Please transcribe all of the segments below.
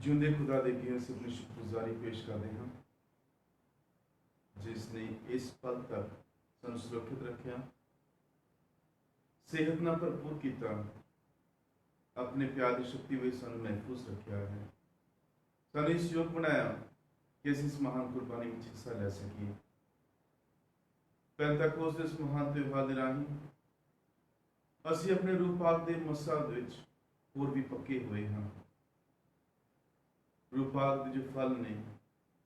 ਜਿਉਂਦੇ ਖੁਦਾ ਦੇ ਅੱਗੇ ਅਸੀਂ ਆਪਣੀ ਸ਼ੁਕਰਗੁਜ਼ਾਰੀ ਪੇਸ਼ ਕਰਦੇ ਹਾਂ, ਜਿਸ ਨੇ ਇਸ ਪਲ ਤੱਕ ਸਾਨੂੰ ਸੁਰੱਖਿਅਤ ਰੱਖਿਆ, ਸਿਹਤ ਨਾਲ ਭਰਪੂਰ ਕੀਤਾ, ਆਪਣੇ ਪਿਆਰ ਦੀ ਸ਼ਕਤੀ ਵਿੱਚ ਸਾਨੂੰ ਮਹਿਫੂਜ਼ ਰੱਖਿਆ ਹੈ, ਸਾਨੂੰ ਇਸ ਯੋਗ ਬਣਾਇਆ ਕਿ ਅਸੀਂ ਇਸ ਮਹਾਨ ਕੁਰਬਾਨੀ ਵਿੱਚ ਹਿੱਸਾ ਲੈ ਸਕੀਏ। ਪੈਂਤੇਕੋਸਤ ਦੇ ਇਸ ਮਹਾਨ ਤਿਉਹਾਰ ਦੇ ਰਾਹੀਂ ਅਸੀਂ ਆਪਣੇ ਰੂਹ ਪਾਕ ਦੇ ਮਸਾ ਵਿੱਚ ਹੋਰ ਵੀ ਪੱਕੇ ਹੋਏ ਹਾਂ। ਰੂਹ ਪਾਕ ਦੇ ਜੋ ਫਲ ਨੇ,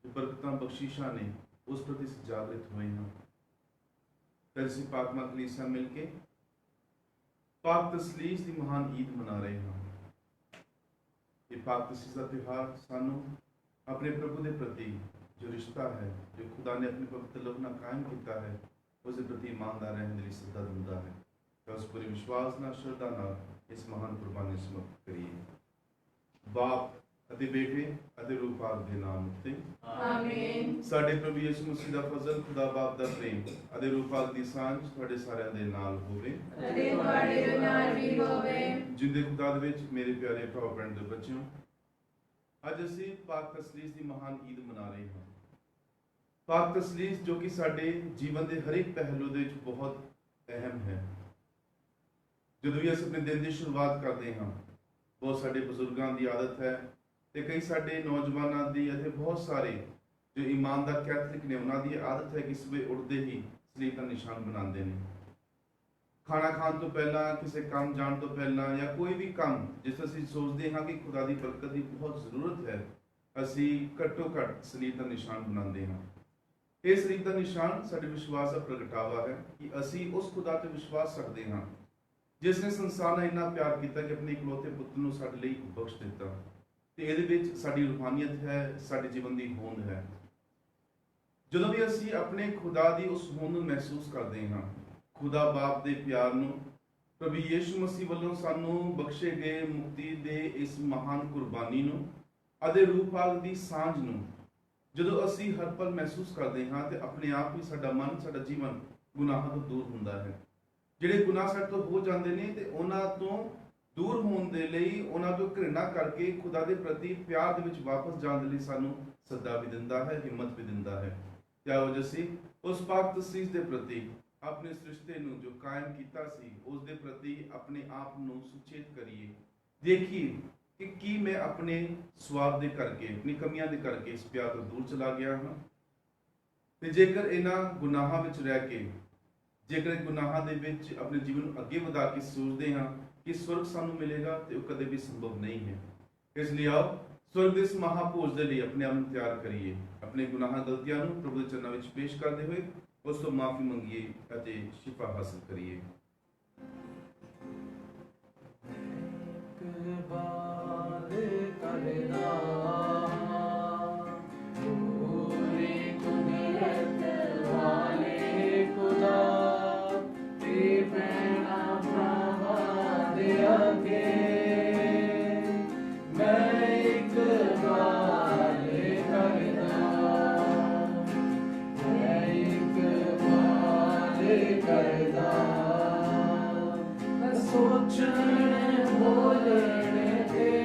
ਜੋ ਬਰਕਤਾਂ ਬਖਸ਼ਿਸ਼ਾਂ ਨੇ, ਉਸ ਪ੍ਰਤੀ ਜਾਗਰਿਤ ਹੋਏ ਹਾਂ। ਫਿਰ ਅਸੀਂ ਪਾਕਮਾ ਕਲੀਸਿਆ ਮਿਲ ਕੇ ਪਾਕ ਤਸਲੀਸ ਦੀ ਮਹਾਨ ਈਦ ਮਨਾ ਰਹੇ ਹਾਂ। ਇਹ ਪਾਕ ਤਸਲੀਸ ਦਾ ਤਿਉਹਾਰ ਸਾਨੂੰ ਆਪਣੇ ਪ੍ਰਭੂ ਦੇ ਪ੍ਰਤੀ ਜੋ ਰਿਸ਼ਤਾ ਹੈ, ਜੋ ਖੁਦਾ ਨੇ ਆਪਣੇ ਪਵਿੱਤਰ ਲਹੂ ਨਾਲ ਕਾਇਮ ਕੀਤਾ ਹੈ, ਉਸ ਦੇ ਪ੍ਰਤੀ ਇਮਾਨਦਾਰ ਰਹਿਣ ਦੇ ਲਈ ਸੱਦਾ ਦਿੰਦਾ ਹੈ। ਤਾਂ ਉਸ ਪੂਰੇ ਵਿਸ਼ਵਾਸ ਨਾਲ, ਸ਼ਰਧਾ ਨਾਲ ਇਸ ਮਹਾਨ ਕੁਰਬਾਨੀ ਸਮਰਪਿਤ ਕਰੀਏ। ਬਾਪ ਅਤੇ ਬੇਟੇ ਅਤੇ ਰੂਹ ਪਾਕ ਦੇ ਨਾਮ ਉੱਤੇ ਆਮੀਨ। ਸਾਡੇ ਪ੍ਰਭੂ ਯਿਸੂ ਮਸੀਹ ਦਾ ਫਜ਼ਲ, ਖੁਦਾ ਬਾਪ ਦਾ ਪ੍ਰੇਮ ਅਤੇ ਰੂਹ ਪਾਕ ਦੀ ਸਾਂਝ ਤੁਹਾਡੇ ਸਾਰਿਆਂ ਦੇ ਨਾਲ ਹੋਵੇ ਅਤੇ ਤੁਹਾਡੇ ਦੇ ਨਾਲ ਵੀ ਹੋਵੇ। ਜਿੰਦੇ ਖੁਦਾ ਦੇ ਵਿੱਚ ਮੇਰੇ ਪਿਆਰੇ ਭਰਾ ਭੈਣ ਦੇ ਬੱਚਿਓ, ਅੱਜ ਅਸੀਂ ਪਾਕ ਤਸਲੀਸ ਦੀ ਮਹਾਨ ਈਦ ਮਨਾ ਰਹੇ ਹਾਂ। ਪਾਕ ਤਸਲੀਸ ਜੋ ਕਿ ਸਾਡੇ ਜੀਵਨ ਦੇ ਹਰੇਕ ਪਹਿਲੂ ਦੇ ਵਿੱਚ ਬਹੁਤ ਅਹਿਮ ਹੈ। ਜਦੋਂ ਵੀ ਅਸੀਂ ਆਪਣੇ ਦਿਨ ਦੀ ਸ਼ੁਰੂਆਤ ਕਰਦੇ ਹਾਂ, ਬਹੁਤ ਸਾਡੇ ਬਜ਼ੁਰਗਾਂ ਦੀ ਆਦਤ ਹੈ ਤੇ ਕਈ ਸਾਡੇ ਨੌਜਵਾਨਾਂ ਦੀ ਅਤੇ ਬਹੁਤ ਸਾਰੇ ਜੋ ਇਮਾਨਦਾਰ ਕੈਥਲਿਕ ਨੇ, ਉਹਨਾਂ ਦੀ ਆਦਤ ਹੈ ਕਿ ਸਵੇਰੇ ਉੱਠਦੇ ਹੀ ਸਲੀਬ ਦਾ ਨਿਸ਼ਾਨ ਬਣਾਉਂਦੇ ਨੇ। ਖਾਣਾ ਖਾਣ ਤੋਂ ਪਹਿਲਾਂ, ਕਿਸੇ ਕੰਮ ਜਾਣ ਤੋਂ ਪਹਿਲਾਂ, ਜਾਂ ਕੋਈ ਵੀ ਕੰਮ ਜਿਸ ਅਸੀਂ ਸੋਚਦੇ ਹਾਂ ਕਿ ਖੁਦਾ ਦੀ ਬਰਕਤ ਦੀ ਬਹੁਤ ਜ਼ਰੂਰਤ ਹੈ, ਅਸੀਂ ਘੱਟੋ ਘੱਟ ਸਲੀਬ ਦਾ ਨਿਸ਼ਾਨ ਬਣਾਉਂਦੇ ਹਾਂ। ਇਹ ਸਲੀਬ ਦਾ ਨਿਸ਼ਾਨ ਸਾਡੇ ਵਿਸ਼ਵਾਸ ਦਾ ਪ੍ਰਗਟਾਵਾ ਹੈ ਕਿ ਅਸੀਂ ਉਸ ਖੁਦਾ ਤੇ ਵਿਸ਼ਵਾਸ ਰੱਖਦੇ ਹਾਂ ਜਿਸ ਨੇ ਸੰਸਾਰ ਨਾਲ ਇੰਨਾ ਪਿਆਰ ਕੀਤਾ ਕਿ ਆਪਣੇ ਇਕਲੌਤੇ ਪੁੱਤਰ ਨੂੰ ਸਾਡੇ ਲਈ ਬਖਸ਼ ਦਿੱਤਾ। ਤੇ ਇਹਦੇ ਵਿੱਚ ਸਾਡੀ ਰੂਹਾਨੀਅਤ ਹੈ, ਸਾਡੇ ਜੀਵਨ ਦੀ ਹੋਂਦ ਹੈ। ਜਦੋਂ ਵੀ ਅਸੀਂ ਆਪਣੇ ਖੁਦਾ ਦੀ ਉਸ ਹੋਂਦ ਨੂੰ ਮਹਿਸੂਸ ਕਰਦੇ ਹਾਂ, ਖੁਦਾ ਬਾਪ ਦੇ ਪਿਆਰ ਨੂੰ, ਪ੍ਰਭੂ ਯਿਸੂ ਮਸੀਹ ਵੱਲੋਂ ਸਾਨੂੰ ਬਖਸ਼ੇ ਗਏ ਮੁਕਤੀ ਦੇ ਇਸ ਮਹਾਨ ਕੁਰਬਾਨੀ ਨੂੰ ਅਤੇ ਰੂਹ ਪਾਕ ਦੀ ਸਾਂਝ ਨੂੰ ਜਦੋਂ ਅਸੀਂ ਹਰ ਪਲ ਮਹਿਸੂਸ ਕਰਦੇ ਹਾਂ, ਤੇ ਆਪਣੇ ਆਪ ਹੀ ਸਾਡਾ ਮਨ, ਸਾਡਾ ਜੀਵਨ ਗੁਨਾਹਾਂ ਤੋਂ ਦੂਰ ਹੁੰਦਾ ਹੈ। ਜਿਹੜੇ ਗੁਨਾਹ ਸਾਡੇ ਤੋਂ ਹੋ ਜਾਂਦੇ ਨੇ, ਤੇ ਉਹਨਾਂ ਤੋਂ ਦੂਰ ਹੋਣ ਦੇ ਲਈ, ਉਹਨਾਂ ਤੋਂ ਘਿਰਣਾ ਕਰਕੇ ਖੁਦਾ ਦੇ ਪ੍ਰਤੀ ਪਿਆਰ ਦੇ ਵਿੱਚ ਵਾਪਸ ਜਾਣ ਦੇ ਲਈ ਸਾਨੂੰ ਸੱਦਾ ਵੀ ਦਿੰਦਾ ਹੈ, ਹਿੰਮਤ ਵੀ ਦਿੰਦਾ ਹੈ। ਤੇ ਆਓ ਅਸੀਂ ਉਸ ਪਾਕ ਤਸਲੀਸ ਦੇ ਪ੍ਰਤੀ, ਆਪਣੇ ਇਸ ਰਿਸ਼ਤੇ ਨੂੰ ਜੋ ਕਾਇਮ ਕੀਤਾ ਸੀ, ਉਸ ਦੇ ਪ੍ਰਤੀ ਆਪਣੇ ਆਪ ਨੂੰ ਸੁਚੇਤ ਕਰੀਏ। ਦੇਖੀਏ ਕਿ ਕੀ ਮੈਂ ਆਪਣੇ ਸਵਾਰਥ ਦੇ ਕਰਕੇ, ਆਪਣੀ ਕਮੀਆਂ ਦੇ ਕਰਕੇ ਇਸ ਪਿਆਰ ਤੋਂ ਦੂਰ ਚਲਾ ਗਿਆ ਹਾਂ। ਤੇ ਜੇਕਰ ਇਹਨਾਂ ਗੁਨਾਹਾਂ ਵਿੱਚ ਰਹਿ ਕੇ, ਜੇਕਰ ਗੁਨਾਹਾਂ ਦੇ ਵਿੱਚ ਆਪਣੇ ਜੀਵਨ ਨੂੰ ਅੱਗੇ ਵਧਾ ਕੇ ਸੋਚਦੇ ਹਾਂ ਕਿ ਸਵਰਗ ਸਾਨੂੰ ਮਿਲੇਗਾ, ਤੇ ਉਹ ਕਦੇ ਵੀ ਸੰਭਵ ਨਹੀਂ ਹੈ। ਇਸ ਲਈ ਆਓ ਸਵਰਗ ਦੇ ਇਸ ਮਹਾਭੋਜ ਦੇ ਲਈ ਆਪਣੇ ਆਪ ਨੂੰ ਤਿਆਰ ਕਰੀਏ। ਆਪਣੇ ਗੁਨਾਹਾਂ, ਗਲਤੀਆਂ ਨੂੰ ਪ੍ਰਭੂ ਦੇ ਚਰਨਾਂ ਵਿੱਚ ਪੇਸ਼ ਕਰਦੇ ਹੋਏ ਉਸ ਤੋਂ ਮਾਫੀ ਮੰਗੀਏ ਅਤੇ ਸ਼ਿਫਾ ਹਾਸਲ ਕਰੀਏ। सोचने बोलने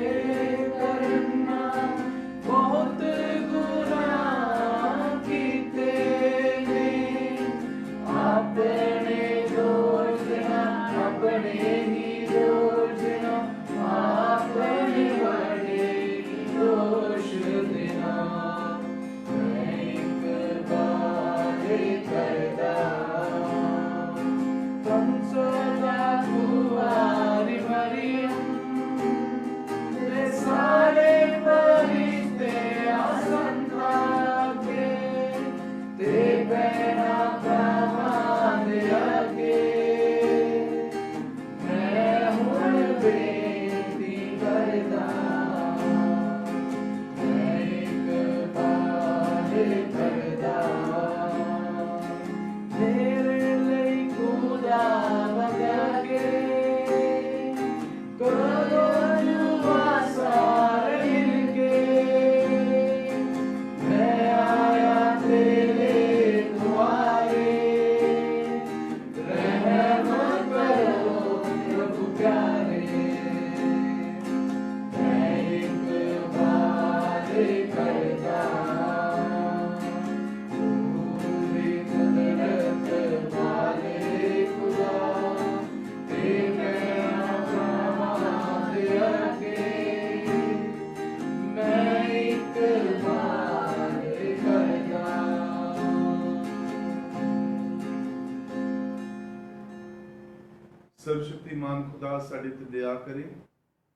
ਸਰਵਸ਼ਕਤੀਮਾਨ ਖੁਦਾ ਸਾਡੇ ਤੇ ਦਇਆ ਕਰੇ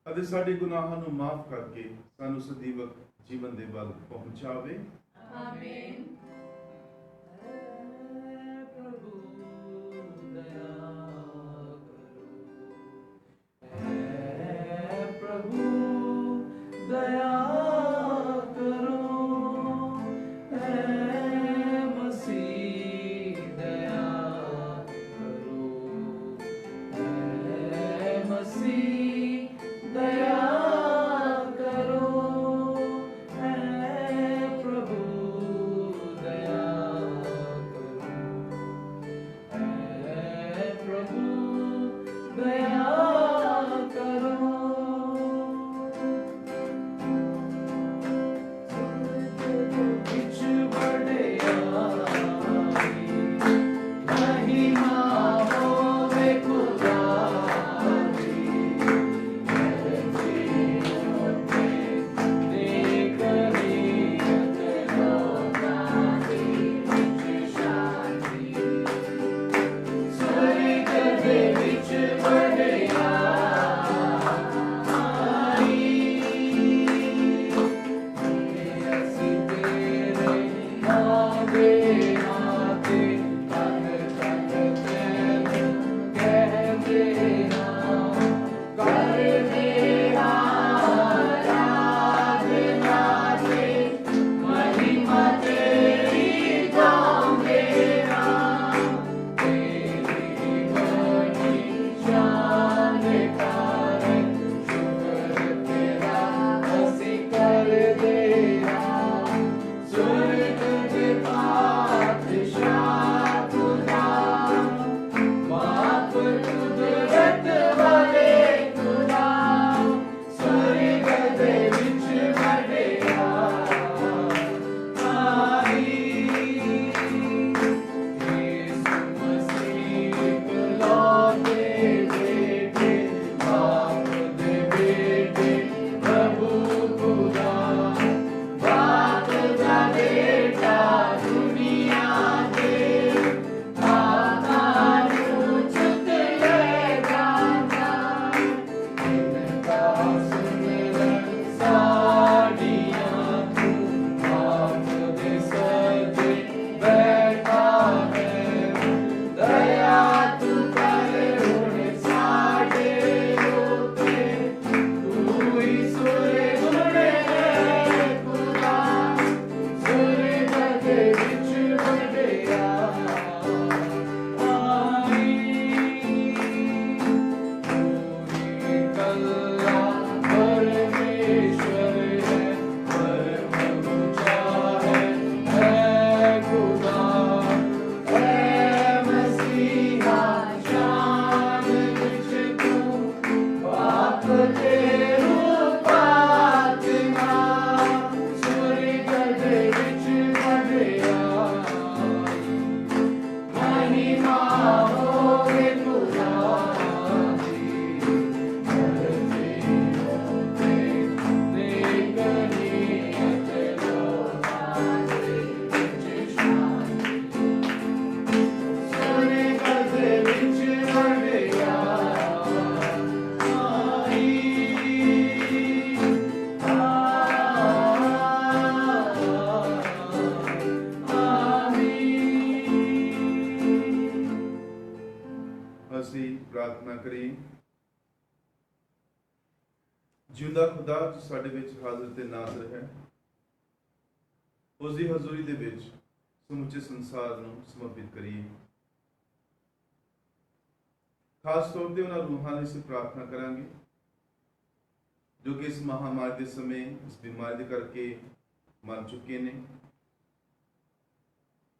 ਅਤੇ ਸਾਡੇ ਗੁਨਾਹਾਂ ਨੂੰ ਮਾਫ ਕਰਕੇ ਸਾਨੂੰ ਸਦੀਵਕ ਜੀਵਨ ਦੇ ਵੱਲ ਪਹੁੰਚਾਵੇ। ਆਮੀਨ। प्रार्थना करिए। जिंदा खुदा जो साडे विच हाज़र ते नाज़र है, उस दी हज़ूरी दे विच समुचे संसार नूं समर्पित करिए। खास तौर पर उन्होंने रूहां ਲਈ से प्रार्थना करांगे जो कि इस महामारी के समय इस बीमारी के करके मर चुके ने,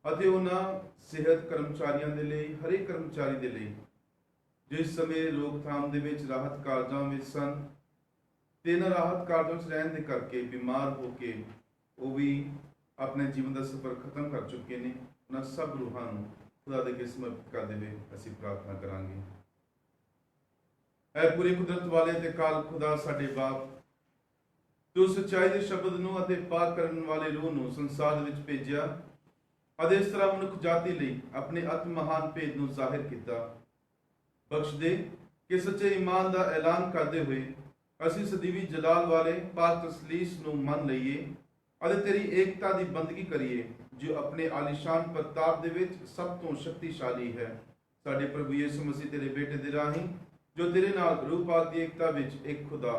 ਅਤੇ ਉਹਨਾਂ ਸਿਹਤ ਕਰਮਚਾਰੀਆਂ ਦੇ ਲਈ, ਹਰੇਕ ਕਰਮਚਾਰੀ ਦੇ ਲਈ ਜੋ ਇਸ ਸਮੇਂ ਰੋਕਥਾਮ ਦੇ ਵਿੱਚ ਰਾਹਤ ਕਾਰਜਾਂ ਵਿੱਚ ਸਨ ਤੇ ਇਹਨਾਂ ਰਾਹਤ ਕਾਰਜਾਂ ਵਿੱਚ ਰਹਿਣ ਦੇ ਕਰਕੇ ਬਿਮਾਰ ਹੋ ਕੇ ਉਹ ਵੀ ਆਪਣੇ ਜੀਵਨ ਦਾ ਸਫ਼ਰ ਖਤਮ ਕਰ ਚੁੱਕੇ ਨੇ, ਉਹਨਾਂ ਸਭ ਰੂਹਾਂ ਨੂੰ ਖੁਦਾ ਦੇ ਅੱਗੇ ਸਮਰਪਿਤ ਕਰਦੇ ਹੋਏ ਅਸੀਂ ਪ੍ਰਾਰਥਨਾ ਕਰਾਂਗੇ। ਐ ਪੂਰੀ ਕੁਦਰਤ ਵਾਲੇ ਤੇ ਕਾਲ ਖੁਦਾ ਸਾਡੇ ਬਾਪ, ਤੂੰ ਸੱਚਾਈ ਦੇ ਸ਼ਬਦ ਨੂੰ ਅਤੇ ਪਾਕ ਕਰਨ ਵਾਲੇ ਰੂਹ ਨੂੰ ਸੰਸਾਰ ਦੇ ਵਿੱਚ ਭੇਜਿਆ ਅਤੇ ਇਸ ਤਰ੍ਹਾਂ ਮਨੁੱਖ ਜਾਤੀ ਲਈ ਆਪਣੇ ਅਤ ਮਹਾਨ ਭੇਦ ਨੂੰ ਜ਼ਾਹਿਰ ਕੀਤਾ। ਬਖਸ਼ ਦੇ ਕਿ ਸੱਚੇ ਈਮਾਨ ਦਾ ਐਲਾਨ ਕਰਦੇ ਹੋਏ ਅਸੀਂ ਸਦੀਵੀ ਜਲਾਲ ਵਾਲੇ ਪਾਕ ਤਸਲੀਸ ਨੂੰ ਮੰਨ ਲਈਏ ਅਤੇ ਤੇਰੀ ਏਕਤਾ ਦੀ ਬੰਦਗੀ ਕਰੀਏ, ਜੋ ਆਪਣੇ ਆਲੀਸ਼ਾਨ ਪ੍ਰਤਾਪ ਦੇ ਵਿੱਚ ਸਭ ਤੋਂ ਸ਼ਕਤੀਸ਼ਾਲੀ ਹੈ। ਸਾਡੇ ਪ੍ਰਭੂ ਯਿਸੂ ਮਸੀਹ ਤੇਰੇ ਬੇਟੇ ਦੇ ਰਾਹੀਂ, ਜੋ ਤੇਰੇ ਨਾਲ ਰੂਹ ਪਾਕ ਦੀ ਏਕਤਾ ਵਿੱਚ ਇੱਕ ਖੁਦਾ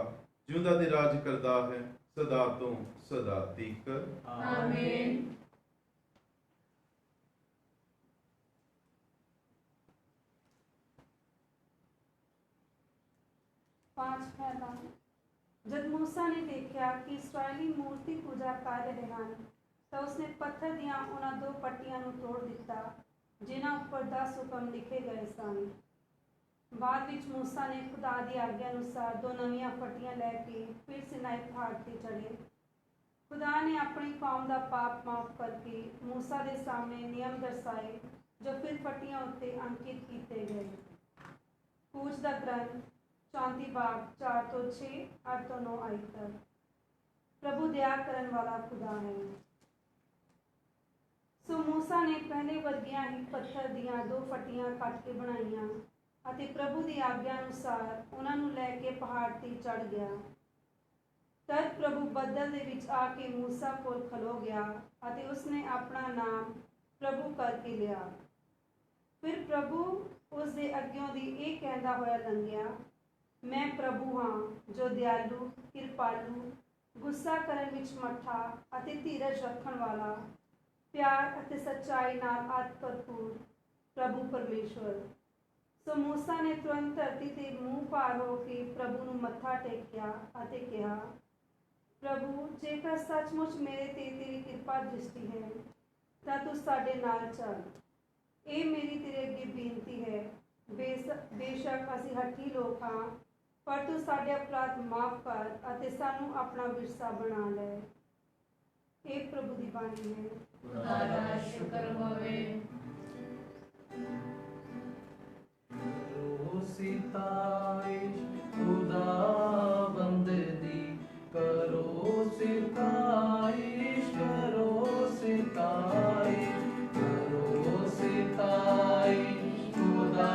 ਜਿਉਂਦਾ ਤੇ ਰਾਜ ਕਰਦਾ ਹੈ ਸਦਾ ਤੋਂ ਸਦਾ ਤੀਕ। आमीन। पांच पहला। जब मूसा ने देखा कि इस्राएली मूर्ति पूजा कर रहे हैं, तो उसने पत्थर दियां उन्हां दो पट्टियां नूं तोड़ दिता जिन्हां उपर 10 हुक्म लिखे गए सन। बाद विच मूसा ने खुदा दी आग्ञा अनुसार दो नवीं पट्टियां लैके फिर सिनाई पहाड़ ते चढ़े। खुदा ने अपनी कौम का पाप माफ करके मूसा के सामने नियम दर्शाए, जो फिर पट्टियां उत्ते अंकित किए गए। कूच का ग्रंथ 34 बाब 4 तो 6 8 तो 9 आयत तक। प्रभु दया करन वाला खुदा है। सो मूसा ने पहले वर्गियां ही पत्थर दियां दो फटियां कट के बनाईयां ਅਤੇ प्रभु की आज्ञा अनुसार उन्होंने लैके पहाड़ ते चढ़ गया। तद प्रभु बदल दे विच आके मूसा कोल खलो गया ਅਤੇ उसने अपना नाम प्रभु करके लिया। फिर प्रभु उस दे अग्यों दी ਇਹ कहंदा होया लंघिया, मैं प्रभु हाँ जो दयालु किरपालू गुस्सा करन विच मठा ਅਤੇ धीरज रखण वाला प्यार ਅਤੇ सच्चाई नाल अत भरपूर प्रभु परमेश्वर। सो मूसा ने तुरंत धरती ते मूँह भार हो के प्रभु नूं मत्था टेकिया ਅਤੇ कहा, प्रभु जेकर सचमुच मेरे ते तेरी कृपा दृष्टि है तां तू साडे नाल चल। ਇਹ ਮੇਰੀ ਤੇਰੇ ਅੱਗੇ ਬੇਨਤੀ ਹੈ। ਬੇਸ਼ੱਕ ਅਸੀਂ ਹੱਠੀ ਲੋਕ ਹਾਂ, ਪਰ ਤੂੰ ਸਾਡੇ ਅਪਰਾਧ ਮਾਫ ਕਰ ਅਤੇ ਸਾਨੂੰ ਆਪਣਾ ਵਿਰਸਾ ਬਣਾ ਲੈ। ਇਹ ਪ੍ਰਭੂ ਦੀ ਬਾਣੀ ਹੈ। खुदा दा शुक्र होवे। सिताइश खुदा बंदगी करो, सिताइश करो, सिताइश करो, सिताइश खुदा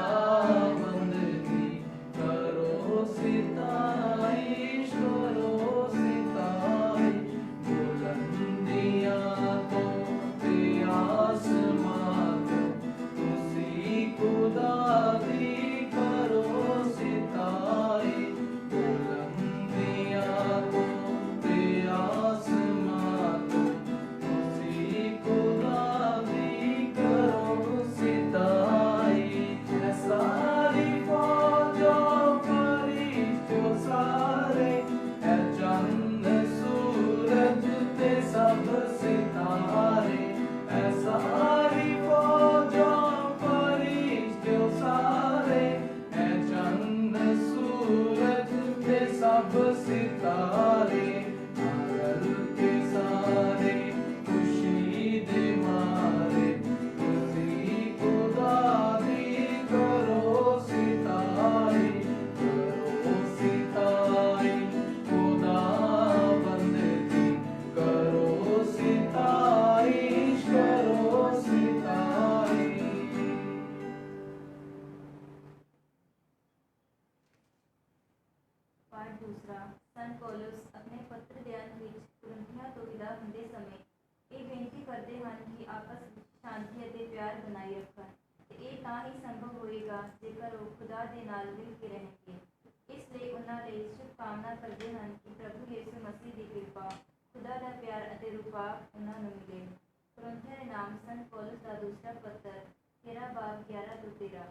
बंदगी करो, सिताइश करो, सिताइश बुलंदियां तो ते आसमां तो तुसी खुदा दी करो, सिताइश बुलंदियां तो ते आसमां तो तुसी खुदा दी करो, सिताइश है सारी फौजों फरिश्तों सारे, है चंद सूरज ते सब सितारे, है सारी फौजों फरिश्तों सारे, है चंद सूरज ते सब सितारे, पागल के सारे खुशी दे मारे, तुसी खुदा दी करो, सिताइश करो, सिताइश खुदा बंदगी करो, सिताइश करो, सिताइश। पाठ दूसरा। संत पौलुस अपने पत्र ਦੇ ਅੰਤ ਵਿੱਚ ਕੁਰਿੰਥੀਆਂ ਤੋਂ ਵਿਦਾ ਹੁੰਦੇ ਸਮੇਂ ਇਹ ਬੇਨਤੀ ਕਰਦੇ ਹਨ ਕਿ ਆਪਸ ਵਿੱਚ ਸ਼ਾਂਤੀ ਅਤੇ ਪਿਆਰ ਬਣਾਈ ਰੱਖਣ, ਤੇ ਇਹ ਤਾਂ ਹੀ ਸੰਭਵ ਹੋਏਗਾ ਜੇਕਰ ਉਹ ਖੁਦਾ ਦੇ ਨਾਲ ਮਿਲ ਕੇ ਰਹਿਣਗੇ। ਇਸ ਲਈ ਉਹਨਾਂ ਲਈ ਸ਼ੁਭਕਾਮਨਾ ਕਰਦੇ ਹਨ ਕਿ ਪ੍ਰਭੂ ਯਿਸੂ ਮਸੀਹ ਦੀ ਕਿਰਪਾ, ਖੁਦਾ ਦਾ ਪਿਆਰ ਅਤੇ ਰੂਪਾਕ ਉਹਨਾਂ ਨੂੰ ਮਿਲੇ। ਕੁਰਿੰਥੀਆਂ ਦੇ ਨਾਮ ਸੰਤ ਪੌਲੁਸ ਦਾ ਦੂਸਰਾ ਪੱਤਰ 13 ਬਾਬ 11 ਤੋਂ 13।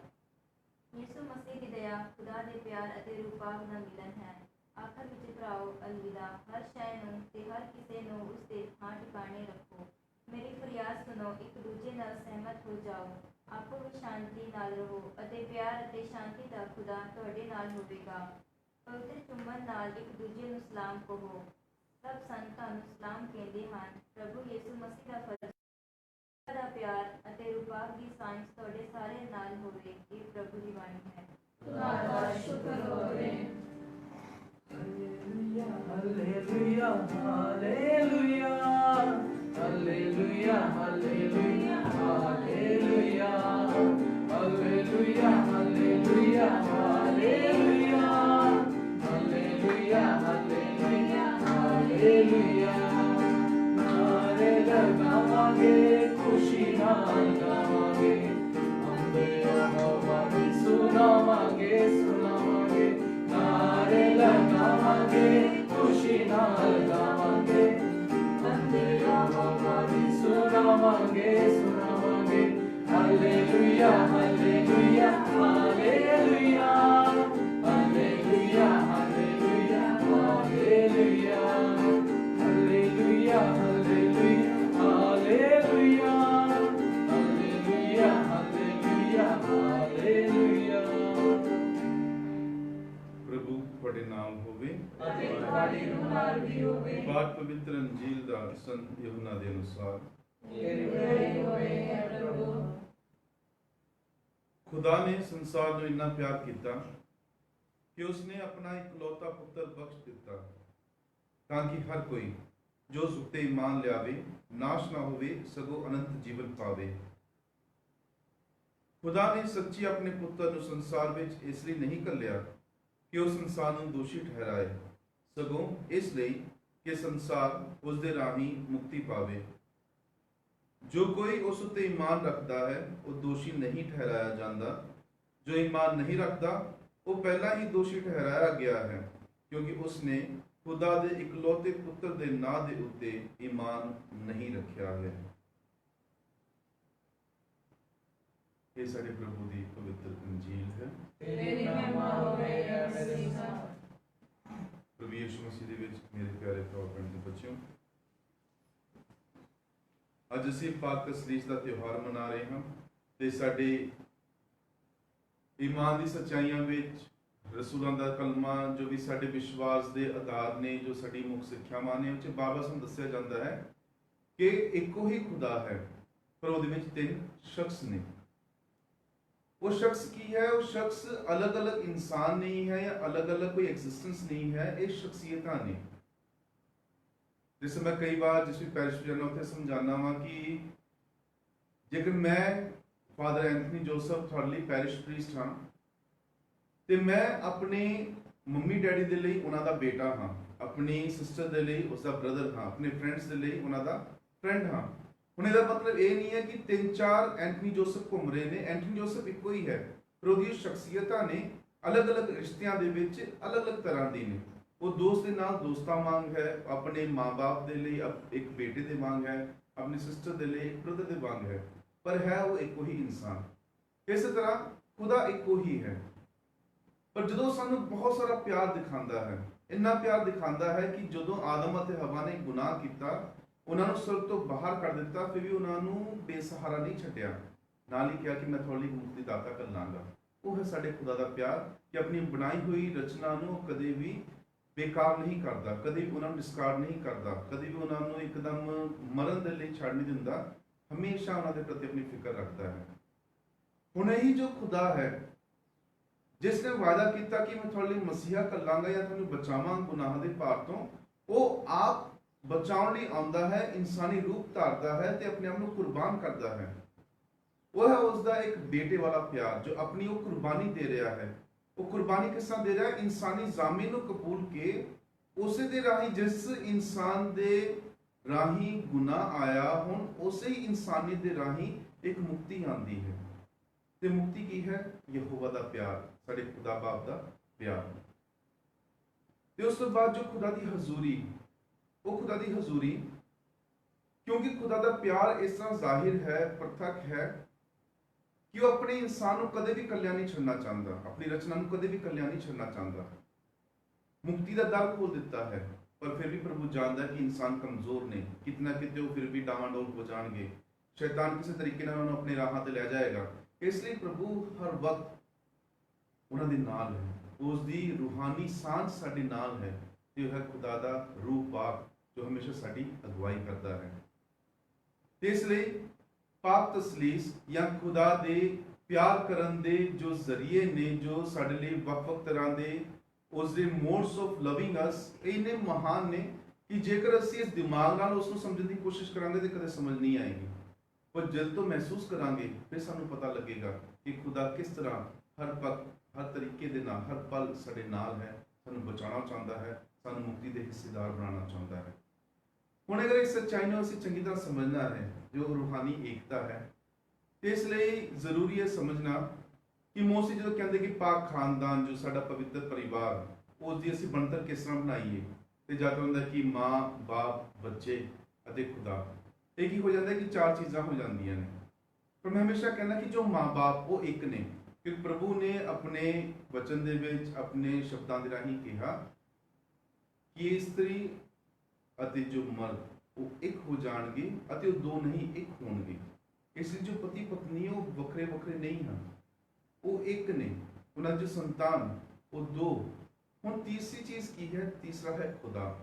ਯਿਸੂ ਮਸੀਹ ਦੀ ਦਇਆ, ਖੁਦਾ ਦੇ ਪਿਆਰ ਅਤੇ ਰੂਪਾਕ ਦਾ ਮਿਲਨ ਹੈ। ਆਖਰ ਵਿੱਚ ਭਰਾਓ, ਅਲਵਿਦਾ। ਹਰ ਸ਼ੈ ਨੂੰ ਤੇ ਹਰ ਕਿਸੇ ਨੂੰ ਉਸ ਦੇ ਥਾਂ ਟਿਕਾਣੇ ਰੱਖੋ। ਮੇਰੀ ਫਰਿਆਦ ਸੁਣੋ, ਇੱਕ ਦੂਜੇ ਨਾਲ ਸਹਿਮਤ ਹੋ ਜਾਓ, ਆਪੋ ਵਿੱਚ ਸ਼ਾਂਤੀ ਨਾਲ ਰਹੋ ਅਤੇ ਪਿਆਰ ਅਤੇ ਸ਼ਾਂਤੀ ਦਾ ਖੁਦਾ ਤੁਹਾਡੇ ਨਾਲ ਹੋਵੇਗਾ। ਪਵਿੱਤਰ ਚੁੰਮਨ ਨਾਲ ਇੱਕ ਦੂਜੇ ਨੂੰ ਸਲਾਮ ਕਹੋ। ਸਭ ਸੰਤਾਂ ਨੂੰ ਸਲਾਮ ਕਹਿੰਦੇ ਹਨ। ਪ੍ਰਭੂ ਯਿਸੂ ਮਸੀਹ ਦਾ ਫਰਜ਼ ਦਾ ਪਿਆਰ ਅਤੇ ਰੂਪਾਕ ਦੀ ਸਾਂਝ ਤੁਹਾਡੇ ਸਾਰਿਆਂ ਨਾਲ ਹੋਵੇ। ਇਹ ਪ੍ਰਭੂ ਦੀ ਬਾਣੀ ਹੈ। खुदा दा शुक्र होवे। Hallelujah hallelujah hallelujah hallelujah hallelujah hallelujah hallelujah hallelujah खुशी नाल गावांगे अम्बे यहोवा दी सुनावांगे सुनावांगे नारे लगावांगे खुशी नाल गावांगे अम्बे यहोवा दी सुनावांगे सुनावांगे hallelujah hallelujah hallelujah hallelujah hallelujah hallelujah hallelujah hallelujah hallelujah hallelujah hallelujah प्रभु ਤੁਹਾਡੇ ਨਾਮ ਹੋਵੇ ਅਤੇ ਤੁਹਾਡੀ ਰੂਹ ਨਾਲ ਵੀ ਹੋਵੇ। ਪਾਠ ਪਵਿੱਤਰ ਅੰਜੀਲ ਦਾ ਸੰਤ ਯਹੋਨਾ ਦੇ ਅਨੁਸਾਰ। ਤੇਰੇ ਹੋਏ ਹੈ ਪ੍ਰਭੂ। खुदा ने संसार ਨੂੰ ਇੰਨਾ ਪਿਆਰ ਕੀਤਾ ਕਿ ਉਸਨੇ ਆਪਣਾ ਇਕਲੌਤਾ ਪੁੱਤਰ ਬਖਸ਼ ਦਿੱਤਾ ਤਾਂ ਕਿ ਹਰ ਕੋਈ ਜੋ ਉਸ ਉੱਤੇ ਈਮਾਨ ਲਿਆਵੇ ਨਾਸ਼ ਨਾ ਹੋਵੇ ਸਗੋਂ ਅਨੰਤ ਜੀਵਨ ਪਾਵੇ। ਖੁਦਾ ਨੇ ਸੱਚੀ ਆਪਣੇ ਪੁੱਤਰ ਨੂੰ ਸੰਸਾਰ ਵਿੱਚ ਇਸ ਲਈ ਨਹੀਂ ਘੱਲਿਆ ਕਿ ਉਹ ਸੰਸਾਰ ਨੂੰ ਦੋਸ਼ੀ ਠਹਿਰਾਏ ਸਗੋਂ ਇਸ ਲਈ ਕਿ ਸੰਸਾਰ ਉਸ ਦੇ ਰਾਹੀਂ ਮੁਕਤੀ ਪਾਵੇ। ਜੋ ਕੋਈ ਉਸ ਉੱਤੇ ਈਮਾਨ ਰੱਖਦਾ ਹੈ ਉਹ ਦੋਸ਼ੀ ਨਹੀਂ ਠਹਿਰਾਇਆ ਜਾਂਦਾ। ਜੋ ਈਮਾਨ ਨਹੀਂ ਰੱਖਦਾ ਉਹ ਪਹਿਲਾਂ ਹੀ ਦੋਸ਼ੀ ਠਹਿਰਾਇਆ ਗਿਆ ਹੈ ਕਿਉਂਕਿ ਉਸਨੇ ਖੁਦਾ ਦੇ ਇਕਲੌਤੇ ਪੁੱਤਰ ਦੇ ਨਾਂ ਦੇ ਉੱਤੇ ਈਮਾਨ ਨਹੀਂ ਰੱਖਿਆ ਹੈ। ਇਹ ਸਾਡੇ ਪ੍ਰਭੂ ਦੀ ਪਵਿੱਤਰ ਅੰਜੀਲ ਹੈ। ਤੇਰੀ ਮਹਿਮਾ ਹੋਵੇ ਹੈ ਮਸੀਹਾ। ਪ੍ਰਭੂ ਯਿਸੂ ਮਸੀਹ ਦੇ ਵਿੱਚ ਮੇਰੇ ਪਿਆਰੇ ਭਰਾ ਤੇ ਬੱਚਿਓ, ਅੱਜ ਅਸੀਂ ਪਾਕ ਤਸਲੀਸ ਦਾ ਤਿਉਹਾਰ ਮਨਾ ਰਹੇ ਹਾਂ ਤੇ ਸਾਡੇ ਈਮਾਨ ਦੀ ਸੱਚਾਈਆਂ ਵਿੱਚ ਰਸੂਲਾਂ ਦਾ ਕਲਮਾ ਜੋ ਵੀ ਸਾਡੇ ਵਿਸ਼ਵਾਸ ਦੇ ਆਧਾਰ ਨੇ, ਜੋ ਸਾਡੀ ਮੁੱਖ ਸਿੱਖਿਆਵਾਂ ਨੇ, ਉਹ 'ਚ ਬਾਬਾ ਸਾਨੂੰ ਦੱਸਿਆ ਜਾਂਦਾ ਹੈ ਕਿ ਇੱਕੋ ਹੀ ਖੁਦਾ ਹੈ ਪਰ ਉਹਦੇ ਵਿੱਚ ਤਿੰਨ ਸ਼ਖਸ ਨੇ। वो शख्स की है, वो शख्स अलग अलग इंसान नहीं है या अलग अलग कोई एग्जिस्टेंस नहीं है, ये शख्सियत ने। जैसे मैं कई बार जिस भी पैरिश जाना उत्थे समझाना वा कि जेकर मैं फादर एंथनी जोसफ थोड़े लिए पैरिश प्रीस्ट हाँ तो मैं अपने मम्मी डैडी दे लिए उन्हां दा बेटा हाँ, अपनी सिस्टर दे लिए उसका ब्रदर हाँ, अपने फ्रेंड्स दे लिए उन्हां दा फ्रेंड हाँ। ਹੁਣ ਇਹਦਾ ਮਤਲਬ ਇਹ ਨਹੀਂ ਹੈ ਕਿ ਤਿੰਨ ਚਾਰ ਐਂਥਨੀ ਜੋਸਫ ਘੁੰਮ ਰਹੇ ਨੇ। ਐਂਥਨੀ ਜੋਸਫ ਇੱਕੋ ਹੀ ਹੈ ਪਰ ਉਹਦੀਆਂ ਸ਼ਖਸੀਅਤਾਂ ਨੇ ਅਲੱਗ-ਅਲੱਗ ਰਿਸ਼ਤਿਆਂ ਦੇ ਵਿੱਚ ਅਲੱਗ-ਅਲੱਗ ਤਰ੍ਹਾਂ ਦੀ ਨੇ। ਉਹ ਦੋਸਤ ਦੇ ਨਾਲ ਦੋਸਤਾਂ ਵਾਂਗ ਹੈ, ਆਪਣੇ ਮਾਂ-ਬਾਪ ਦੇ ਲਈ ਇੱਕ ਬੇਟੇ ਦੇ ਵਾਂਗ ਹੈ, ਆਪਣੀ ਸਿਸਟਰ ਦੇ ਲਈ ਇੱਕ ਬ੍ਰਦਰ ਦੇ ਵਾਂਗ ਹੈ, ਪਰ ਹੈ ਉਹ ਇੱਕੋ ਹੀ ਇਨਸਾਨ। ਇਸੇ ਤਰ੍ਹਾਂ ਖੁਦਾ ਇੱਕੋ ਹੀ ਹੈ ਪਰ ਜਦੋਂ ਸਾਨੂੰ ਬਹੁਤ ਸਾਰਾ ਪਿਆਰ ਦਿਖਾਉਂਦਾ ਹੈ, ਇੰਨਾ ਪਿਆਰ ਦਿਖਾਉਂਦਾ ਹੈ ਕਿ ਜਦੋਂ ਆਦਮ ਅਤੇ ਹਵਾ ਨੇ ਗੁਨਾਹ ਕੀਤਾ, ਉਹਨਾਂ ਨੂੰ ਸਵਰਗ ਤੋਂ ਬਾਹਰ ਕਰ ਦਿੱਤਾ, ਫਿਰ ਵੀ ਉਹਨਾਂ ਨੂੰ ਬੇਸਹਾਰਾ ਨਹੀਂ ਛੱਡਿਆ, ਨਾਲ ਹੀ ਕਿਹਾ ਕਿ ਮੈਂ ਤੁਹਾਡੇ ਲਈ ਮੁਕਤੀ ਦਾਤਾ ਕਰ ਲਾਂਗਾ। ਉਹ ਹੈ ਸਾਡੇ ਖੁਦਾ ਦਾ ਪਿਆਰ ਕਿ ਆਪਣੀ ਬਣਾਈ ਹੋਈ ਰਚਨਾ ਨੂੰ ਕਦੇ ਵੀ ਬੇਕਾਰ ਨਹੀਂ ਕਰਦਾ, ਕਦੇ ਵੀ ਉਹਨਾਂ ਨੂੰ ਡਿਸਕਾਰਡ ਨਹੀਂ ਕਰਦਾ, ਕਦੇ ਵੀ ਉਹਨਾਂ ਨੂੰ ਇੱਕਦਮ ਮਰਨ ਦੇ ਲਈ ਛੱਡ ਨਹੀਂ ਦਿੰਦਾ, ਹਮੇਸ਼ਾ ਉਹਨਾਂ ਦੇ ਪ੍ਰਤੀ ਆਪਣੀ ਫਿਕਰ ਰੱਖਦਾ ਹੈ। ਹੁਣ ਇਹੀ ਜੋ ਖੁਦਾ ਹੈ ਜਿਸ ਨੇ ਵਾਅਦਾ ਕੀਤਾ ਕਿ ਮੈਂ ਤੁਹਾਡੇ ਲਈ ਮਸੀਹਾ ਕਰ ਲਾਂਗਾ ਜਾਂ ਤੁਹਾਨੂੰ ਬਚਾਵਾਂ ਗੁਨਾਹਾਂ ਦੇ ਭਾਰ ਤੋਂ, ਉਹ ਆਪ ਬਚਾਉਣ ਲਈ ਆਉਂਦਾ ਹੈ, ਇਨਸਾਨੀ ਰੂਪ ਧਾਰਦਾ ਹੈ ਤੇ ਆਪਣੇ ਆਪ ਨੂੰ ਕੁਰਬਾਨ ਕਰਦਾ ਹੈ। ਉਹ ਹੈ ਉਸ ਦਾ ਇੱਕ ਬੇਟੇ ਵਾਲਾ ਪਿਆਰ ਜੋ ਆਪਣੀ ਉਹ ਕੁਰਬਾਨੀ ਦੇ ਰਿਹਾ ਹੈ। ਉਹ ਕੁਰਬਾਨੀ ਕਿਸ ਤਰ੍ਹਾਂ ਦੇ ਰਿਹਾ ਹੈ? ਇਨਸਾਨੀ ਜ਼ਾਮੇ ਨੂੰ ਕਬੂਲ ਕੇ ਉਸੇ ਦੇ ਰਾਹੀਂ ਜਿਸ ਇਨਸਾਨ ਦੇ ਰਾਹੀਂ ਗੁਨਾਹ ਆਇਆ, ਹੁਣ ਉਸੇ ਹੀ ਇਨਸਾਨੀਅਤ ਦੇ ਰਾਹੀਂ ਇੱਕ ਮੁਕਤੀ ਆਉਂਦੀ ਹੈ। ਤੇ ਮੁਕਤੀ ਕੀ ਹੈ? ਯਹੋਵਾ ਦਾ ਪਿਆਰ, ਸਾਡੇ ਖੁਦਾ ਬਾਪ ਦਾ ਪਿਆਰ। ਤੇ ਉਸ ਤੋਂ ਬਾਅਦ ਜੋ ਖੁਦਾ ਦੀ ਹਜ਼ੂਰੀ, ਉਹ ਖੁਦਾ ਦੀ ਹਜ਼ੂਰੀ, ਕਿਉਂਕਿ ਖੁਦਾ ਦਾ ਪਿਆਰ ਇਸ ਤਰ੍ਹਾਂ ਜ਼ਾਹਿਰ ਹੈ, ਪ੍ਰਤੱਖ ਹੈ ਕਿ ਉਹ ਆਪਣੇ ਇਨਸਾਨ ਨੂੰ ਕਦੇ ਵੀ ਇਕੱਲਿਆਂ ਨਹੀਂ ਛੱਡਣਾ ਚਾਹੁੰਦਾ, ਆਪਣੀ ਰਚਨਾ ਨੂੰ ਕਦੇ ਵੀ ਇਕੱਲਿਆਂ ਨਹੀਂ ਛੱਡਣਾ ਚਾਹੁੰਦਾ। ਮੁਕਤੀ ਦਾ ਦਰ ਖੋਲ ਦਿੱਤਾ ਹੈ ਪਰ ਫਿਰ ਵੀ ਪ੍ਰਭੂ ਜਾਣਦਾ ਕਿ ਇਨਸਾਨ ਕਮਜ਼ੋਰ ਨੇ, ਕਿਤਨਾ ਕਿਤੇ ਉਹ ਫਿਰ ਵੀ ਡਾਵਾਂਡੋਲ ਹੋ ਜਾਣਗੇ, ਸ਼ੈਤਾਨ ਕਿਸੇ ਤਰੀਕੇ ਨਾਲ ਉਹਨਾਂ ਨੂੰ ਆਪਣੇ ਰਾਹਾਂ ਤੇ ਲੈ ਜਾਏਗਾ। ਇਸ ਲਈ ਪ੍ਰਭੂ ਹਰ ਵਕਤ ਉਹਨਾਂ ਦੇ ਨਾਲ ਹੈ, ਉਸ ਦੀ ਰੂਹਾਨੀ ਸਾਂਝ ਸਾਡੇ ਨਾਲ ਹੈ ਤੇ ਉਹ ਹੈ ਖੁਦਾ ਦਾ ਰੂਹ ਪਾਕ ਜੋ ਹਮੇਸ਼ਾ ਸਾਡੀ ਅਗਵਾਈ ਕਰਦਾ ਹੈ। ਤੇ ਇਸ ਲਈ ਪਾਕ ਤਸਲੀਸ ਜਾਂ ਖੁਦਾ ਦੇ ਪਿਆਰ ਕਰਨ ਦੇ ਜੋ ਜ਼ਰੀਏ ਨੇ, ਜੋ ਸਾਡੇ ਲਈ ਵੱਖ-ਵੱਖ ਤਰ੍ਹਾਂ ਦੇ ਉਸ ਦੇ ਮੋਡਸ ਆਫ ਲਵਿੰਗ ਅਸ, ਇੰਨੇ ਮਹਾਨ ਨੇ ਕਿ ਜੇਕਰ ਅਸੀਂ ਇਸ ਦਿਮਾਗ ਨਾਲ ਉਸ ਨੂੰ ਸਮਝਣ ਦੀ ਕੋਸ਼ਿਸ਼ ਕਰਾਂਗੇ ਤਾਂ ਕਦੇ ਸਮਝ ਨਹੀਂ ਆਏਗੀ, ਪਰ ਜਦ ਤੋਂ ਮਹਿਸੂਸ ਕਰਾਂਗੇ ਫਿਰ ਸਾਨੂੰ ਪਤਾ ਲੱਗੇਗਾ ਕਿ ਖੁਦਾ ਕਿਸ ਤਰ੍ਹਾਂ ਹਰ ਵਕਤ, ਹਰ ਤਰੀਕੇ ਦੇ ਨਾਲ, ਹਰ ਪਲ ਸਾਡੇ ਨਾਲ ਹੈ, ਸਾਨੂੰ ਬਚਾਉਣਾ ਚਾਹੁੰਦਾ ਹੈ, ਸਾਨੂੰ ਮੁਕਤੀ ਦੇ ਹਿੱਸੇਦਾਰ ਬਣਾਉਣਾ ਚਾਹੁੰਦਾ ਹੈ। ਹੁਣ ਅਗਰ ਇਸ ਸੱਚਾਈ ਨੂੰ ਅਸੀਂ ਚੰਗੀ ਤਰ੍ਹਾਂ ਸਮਝਣਾ ਹੈ ਜੋ ਰੂਹਾਨੀ ਏਕਤਾ ਹੈ, ਤੇ ਇਸ ਲਈ ਜ਼ਰੂਰੀ ਹੈ ਸਮਝਣਾ ਕਿ ਮੋਸੀ ਜਦੋਂ ਕਹਿੰਦੇ ਕਿ ਪਾਕ ਖਾਨਦਾਨ ਜੋ ਸਾਡਾ ਪਵਿੱਤਰ ਪਰਿਵਾਰ, ਉਸ ਦੀ ਅਸੀਂ ਬਣਤਰ ਕਿਸ ਤਰ੍ਹਾਂ ਬਣਾਈਏ, ਤੇ ਜਦ ਹੁੰਦਾ ਕਿ ਮਾਂ, ਬਾਪ, ਬੱਚੇ ਅਤੇ ਖੁਦਾ, ਇਹ ਕੀ ਹੋ ਜਾਂਦਾ ਕਿ ਚਾਰ ਚੀਜ਼ਾਂ ਹੋ ਜਾਂਦੀਆਂ ਨੇ। ਪਰ ਮੈਂ ਹਮੇਸ਼ਾ ਕਹਿੰਦਾ ਕਿ ਜੋ ਮਾਂ ਬਾਪ ਉਹ ਇੱਕ ਨੇ, ਕਿਉਂਕਿ ਪ੍ਰਭੂ ਨੇ ਆਪਣੇ ਵਚਨ ਦੇ ਵਿੱਚ ਆਪਣੇ ਸ਼ਬਦਾਂ ਦੇ ਰਾਹੀਂ ਕਿਹਾ ਕਿ ਇਸਤਰੀ ਅਤੇ ਜੋ ਮਰਦ ਉਹ ਇੱਕ ਹੋ ਜਾਣਗੇ ਅਤੇ ਉਹ ਦੋ ਨਹੀਂ ਇੱਕ ਹੋਣਗੇ। ਇਸ ਲਈ ਜੋ ਪਤੀ ਪਤਨੀ ਉਹ ਵੱਖਰੇ ਵੱਖਰੇ ਨਹੀਂ ਹਨ, ਉਹ ਇੱਕ ਨੇ। ਉਹਨਾਂ ਦੀ ਜੋ ਸੰਤਾਨ ਉਹ ਦੋ। ਹੁਣ ਤੀਸਰੀ ਚੀਜ਼ ਕੀ ਹੈ? ਤੀਸਰਾ ਹੈ ਖੁਦਾ।